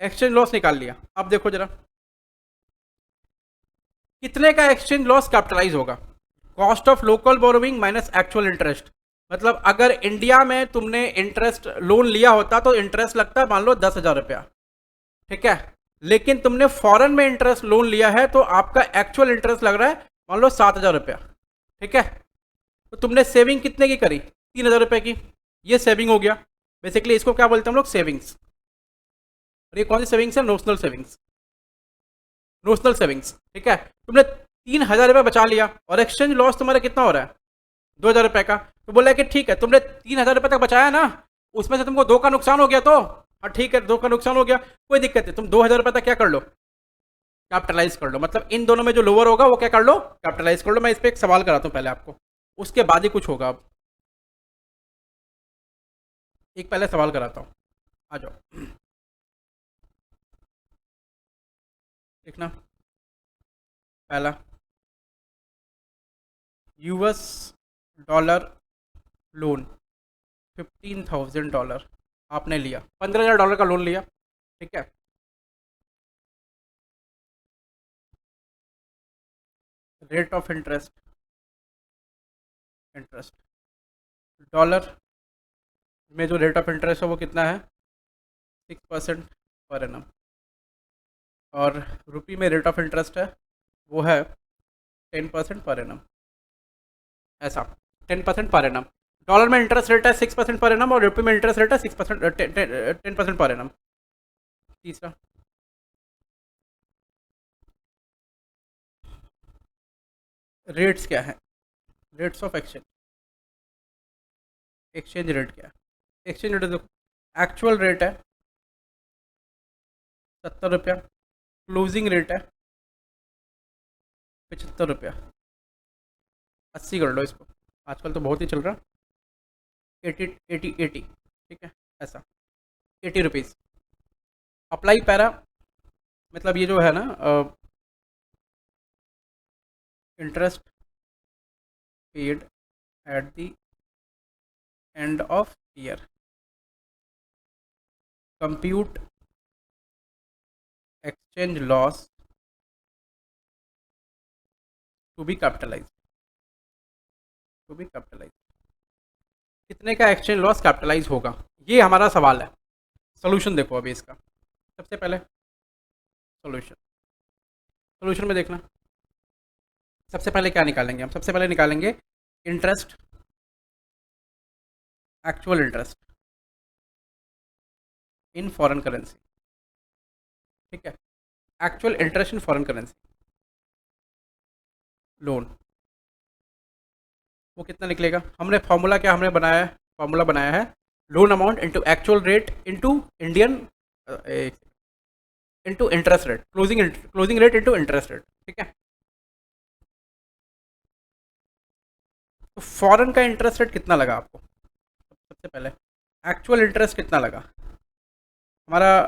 एक्सचेंज लॉस निकाल लिया। अब देखो जरा कितने का एक्सचेंज लॉस कैपिटलाइज होगा? Cost of local borrowing minus actual interest. मतलब अगर इंडिया में तुमने इंटरेस्ट लोन लिया होता तो इंटरेस्ट लगता है मान लो 10,000 रुपया, ठीक है, लेकिन तुमने फॉरेन में इंटरेस्ट लोन लिया है तो आपका एक्चुअल इंटरेस्ट लग रहा है मान लो 7,000 रुपया, ठीक है। तो तुमने सेविंग कितने की करी? 3,000 रुपये की। ये सेविंग हो गया। बेसिकली इसको क्या बोलते हैं हम लोग? सेविंग्स। और ये कौन सी सेविंग्स है? Notional savings. नोशनल सेविंग्स, ठीक है। तुमने 3,000 रुपये बचा लिया और एक्सचेंज लॉस तुम्हारा कितना हो रहा है? 2,000 रुपये का। तो बोला कि ठीक है तुमने 3,000 रुपये तक बचाया ना, उसमें से तुमको 2 का नुकसान हो गया तो हाँ ठीक है 2 का नुकसान हो गया, कोई दिक्कत नहीं, तुम 2,000 रुपये तक क्या कर लो? कैपिटलाइज कर लो। मतलब इन दोनों में जो लोअर होगा वो क्या कर लो? कैपिटलाइज कर लो। मैं इस पर एक सवाल कराता हूँ पहले आपको, उसके बाद ही कुछ होगा। अब एक पहले सवाल कराता हूँ, आ जाओ देखना। पहला, US डॉलर लोन $15,000 आपने लिया, $15,000 का लोन लिया, ठीक है। Rate of interest, interest dollar में जो रेट ऑफ इंटरेस्ट है वो कितना है? 6% पर एनम। और रुपी में रेट ऑफ इंटरेस्ट है वो है 10% पर एनम, ऐसा 10% पर एनम। डॉलर में इंटरेस्ट रेट है 6% पर एनम और रुपये में इंटरेस्ट रेट है 6%, 10% पर एनम। तीसरा, रेट्स क्या है? Rates of exchange, exchange rate क्या है? एक्सचेंज रेट देखो, एक्चुअल रेट है 70 रुपया, क्लोजिंग रेट है 75 रुपया, 80 कर लो इसको, आजकल तो बहुत ही चल रहा, 80, ठीक है, ऐसा 80 रुपीज़। अप्लाई पैरा, मतलब ये जो है ना interest paid at the end of year, compute exchange loss to be capitalise, to be capitalise. कितने का एक्सचेंज लॉस कैपिटलाइज होगा? ये हमारा सवाल है। सोल्यूशन देखो अभी इसका। सबसे पहले सोल्यूशन, सोल्यूशन में देखना, सबसे पहले क्या निकालेंगे हम? सबसे पहले निकालेंगे interest, actual interest in foreign currency, ठीक है, actual interest in foreign currency loan, वो कितना निकलेगा? हमने फॉर्मूला क्या हमने बनाया है? फॉर्मूला बनाया है loan amount into actual rate into Indian into interest rate, closing rate into interest rate, ठीक है। तो फॉरेन का इंटरेस्ट रेट कितना लगा आपको? सबसे पहले एक्चुअल इंटरेस्ट कितना लगा? हमारा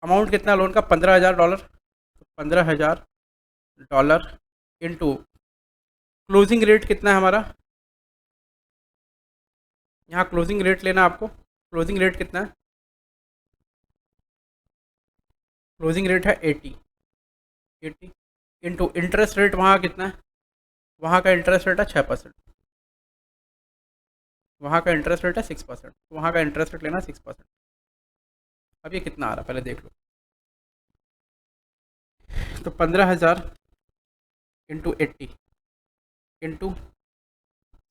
अमाउंट कितना लोन का? $15,000। तो $15,000 इंटू क्लोजिंग रेट कितना है हमारा? यहाँ क्लोजिंग रेट लेना आपको। क्लोजिंग रेट कितना है? क्लोजिंग रेट है 80 इंटू इंटरेस्ट रेट वहाँ कितना है? वहाँ का इंटरेस्ट रेट है 6%। वहाँ का इंटरेस्ट रेट है 6%। वहाँ का इंटरेस्ट रेट लेना 6%। अब ये कितना आ रहा है पहले देख लो। तो 15,000 इंटू 80 इंटू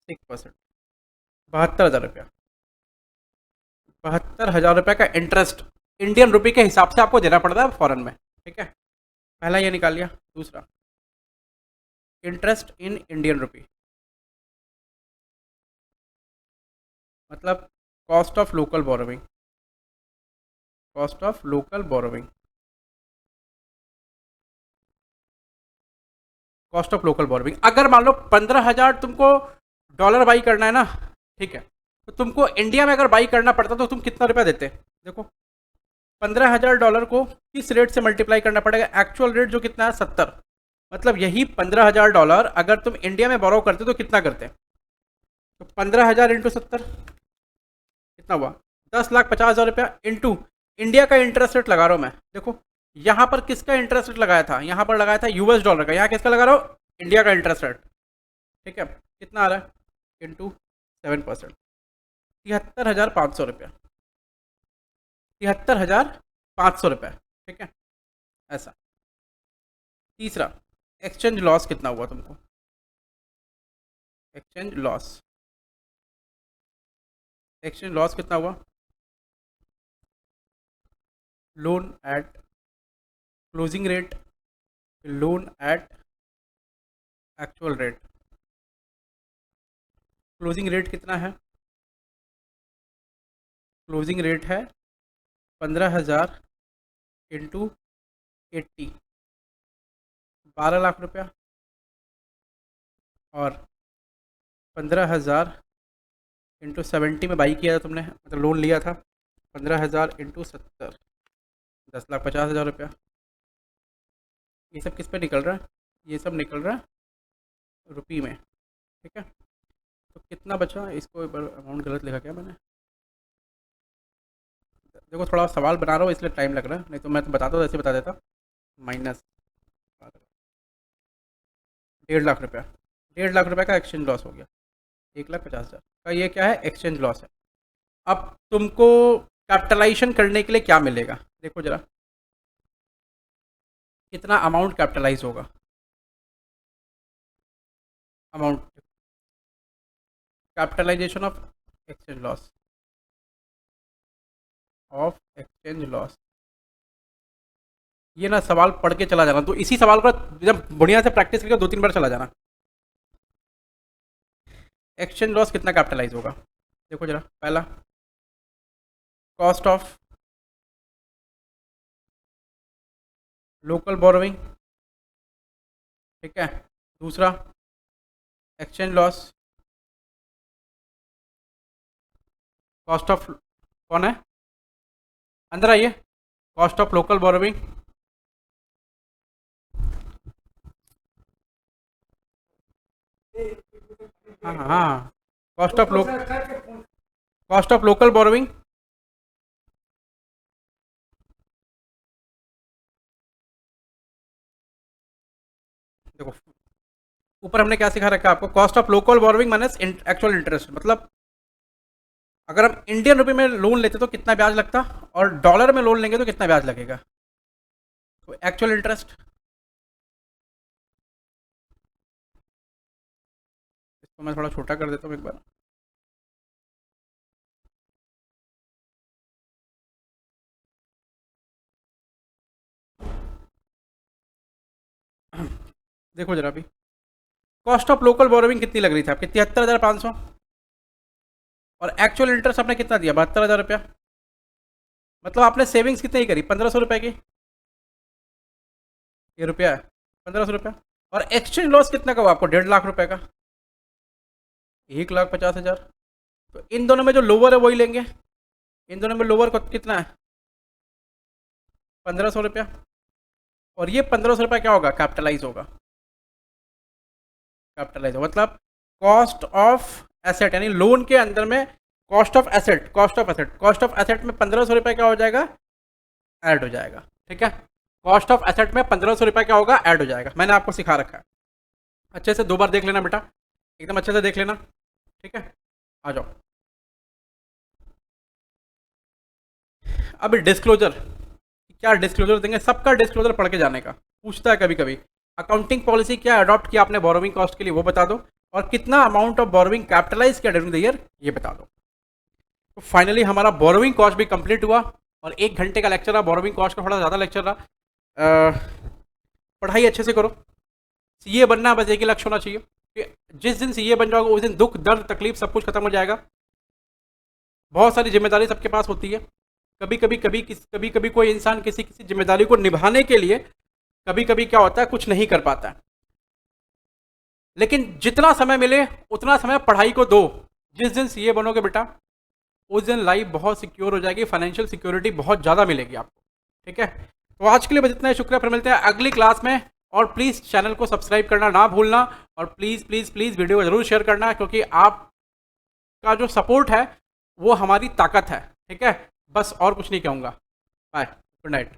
6%, 72,000 रुपया। 72,000 रुपये का इंटरेस्ट इंडियन रुपये के हिसाब से आपको देना पड़ता है फॉरेन में। ठीक है, पहला ये निकाल लिया। दूसरा, इंटरेस्ट इन इंडियन रुपी मतलब cost of local borrowing. Cost of local borrowing, cost of local borrowing. अगर मान लो 15,000 तुमको डॉलर बाई करना है ना, ठीक है, तो तुमको इंडिया में अगर बाई करना पड़ता तो तुम कितना रुपया देते? देखो, $15,000 को किस रेट से मल्टीप्लाई करना पड़ेगा? एक्चुअल रेट जो कितना है 70। मतलब यही $15,000 अगर तुम इंडिया में बोरो करते तो कितना करते? तो 15,000 इंटू 70 कितना हुआ? 10,50,000 रुपया इंटू इंडिया का इंटरेस्ट रेट लगा रहा हूँ मैं। देखो यहाँ पर किसका इंटरेस्ट रेट लगाया था? यहाँ पर लगाया था US डॉलर का। यहाँ किसका लगा रहा हूँ? इंडिया का इंटरेस्ट रेट। ठीक है, कितना आ रहा है? इंटू 7%, 73,500 रुपया। 73,500 रुपया। ठीक है, ऐसा। तीसरा, एक्सचेंज लॉस कितना हुआ तुमको? एक्सचेंज लॉस, एक्सचेंज लॉस कितना हुआ? Loan eight closing rate, loan eight actual rate. Closing rate कितना है? क्लोजिंग रेट है 15,000 इंटू 80, 12,00,000 रुपया। और 15,000 इंटू 70 में बाई किया था तुमने, मतलब लोन लिया था। 15,000 इंटू 70, 10,50,000 रुपया। ये सब किस पे निकल रहा है? ये सब निकल रहा है रुपये में। ठीक है, तो कितना बचा? इसको एक बार अमाउंट गलत लिखा क्या मैंने? देखो थोड़ा सवाल बना रहा हूँ इसलिए टाइम लग रहा है, नहीं तो मैं तो बताता हूँ, ऐसे बता देता। माइनस 1,50,000 रुपया। 1,50,000 का एक्सचेंज लॉस हो गया। 1,50,000 का ये क्या है? एक्सचेंज लॉस है। अब तुमको कैपिटलाइजेशन करने के लिए क्या मिलेगा? देखो जरा, कितना अमाउंट कैपिटलाइज होगा? Amount capitalisation of exchange loss, of exchange loss. ये ना सवाल पढ़ के चला जाना, तो इसी सवाल को जब बढ़िया से प्रैक्टिस करके 2-3 बार चला जाना। एक्सचेंज लॉस कितना कैपिटलाइज होगा? देखो जरा, पहला कॉस्ट ऑफ लोकल बोरोविंग। ठीक है, दूसरा एक्सचेंज लॉस, कॉस्ट ऑफ, कौन है अंदर आइए, कॉस्ट ऑफ लोकल बोरोविंग। हाँ हाँ हाँ, कॉस्ट ऑफ लोकल बोरोविंग। देखो ऊपर हमने क्या सिखा रखा है आपको? Cost of local borrowing minus actual interest. मतलब अगर हम इंडियन रुपये में लोन लेते तो कितना ब्याज लगता, और डॉलर में लोन लेंगे तो कितना ब्याज लगेगा। तो एक्चुअल इंटरेस्ट, इसको मैं थोड़ा छोटा कर देता हूँ एक बार। देखो जरा अभी, कॉस्ट ऑफ लोकल बोरोविंग कितनी लग रही थी आपकी? 73,500। और एक्चुअल इंटरेस्ट आपने कितना दिया? 72,000 रुपया। मतलब आपने सेविंग्स कितनी ही करी? 1,500 रुपये की। ये रुपया है 1,500 रुपया। और एक्सचेंज लॉस कितना का हुआ आपको? 1,50,000 रुपये का। 1,50,000। तो इन दोनों में जो लोअर है वही लेंगे। इन दोनों में लोअर कितना है? 1,500 रुपया। और ये 1,500 रुपया क्या होगा? कैपिटलाइज होगा। कैपिटलाइज होगा मतलब कॉस्ट ऑफ एसेट, यानी लोन के अंदर में cost of asset, cost of asset में 1,500 रुपया क्या हो जाएगा? ऐड हो जाएगा। ठीक है, कॉस्ट ऑफ एसेट में 1,500 रुपया क्या होगा? ऐड हो जाएगा। मैंने आपको सिखा रखा है, अच्छे से 2 बार देख लेना बेटा, एकदम अच्छे से देख लेना। ठीक है, आ जाओ। अब डिस्क्लोजर, क्या डिस्क्लोजर देंगे? सबका डिस्क्लोजर पढ़ के जाने का पूछता है कभी कभी। अकाउंटिंग पॉलिसी क्या अडॉप्ट किया आपने बोरोविंग कॉस्ट के लिए, वो बता दो। और कितना अमाउंट ऑफ बोरोविंग कैपिटलाइज किया ड्यूरिंग द ईयर, ये बता दो। तो फाइनली हमारा बोरोविंग कॉस्ट भी कंप्लीट हुआ। और 1 घंटे का लेक्चर रहा, बोरोविंग कॉस्ट का थोड़ा ज़्यादा लेक्चर रहा। पढ़ाई अच्छे से करो। सीए बनना बस एक ही लक्ष्य होना चाहिए कि जिस दिन सीए बन जाओगे उस दिन दुख दर्द तकलीफ सब कुछ खत्म हो जाएगा। बहुत सारी जिम्मेदारी सबके पास होती है। कभी कभी कोई इंसान किसी किसी जिम्मेदारी को निभाने के लिए कभी कभी क्या होता है, कुछ नहीं कर पाता है। लेकिन जितना समय मिले उतना समय पढ़ाई को दो। जिस दिन सीए बनोगे बेटा उस दिन लाइफ बहुत सिक्योर हो जाएगी, फाइनेंशियल सिक्योरिटी बहुत ज़्यादा मिलेगी आपको। ठीक है, तो आज के लिए बस इतना ही। शुक्रिया, फिर मिलते हैं अगली क्लास में। और प्लीज़ चैनल को सब्सक्राइब करना ना भूलना। और प्लीज़ प्लीज़ प्लीज़ वीडियो को ज़रूर शेयर करना, क्योंकि आपका जो सपोर्ट है वो हमारी ताकत है। ठीक है, बस और कुछ नहीं कहूँगा। Bye, good night.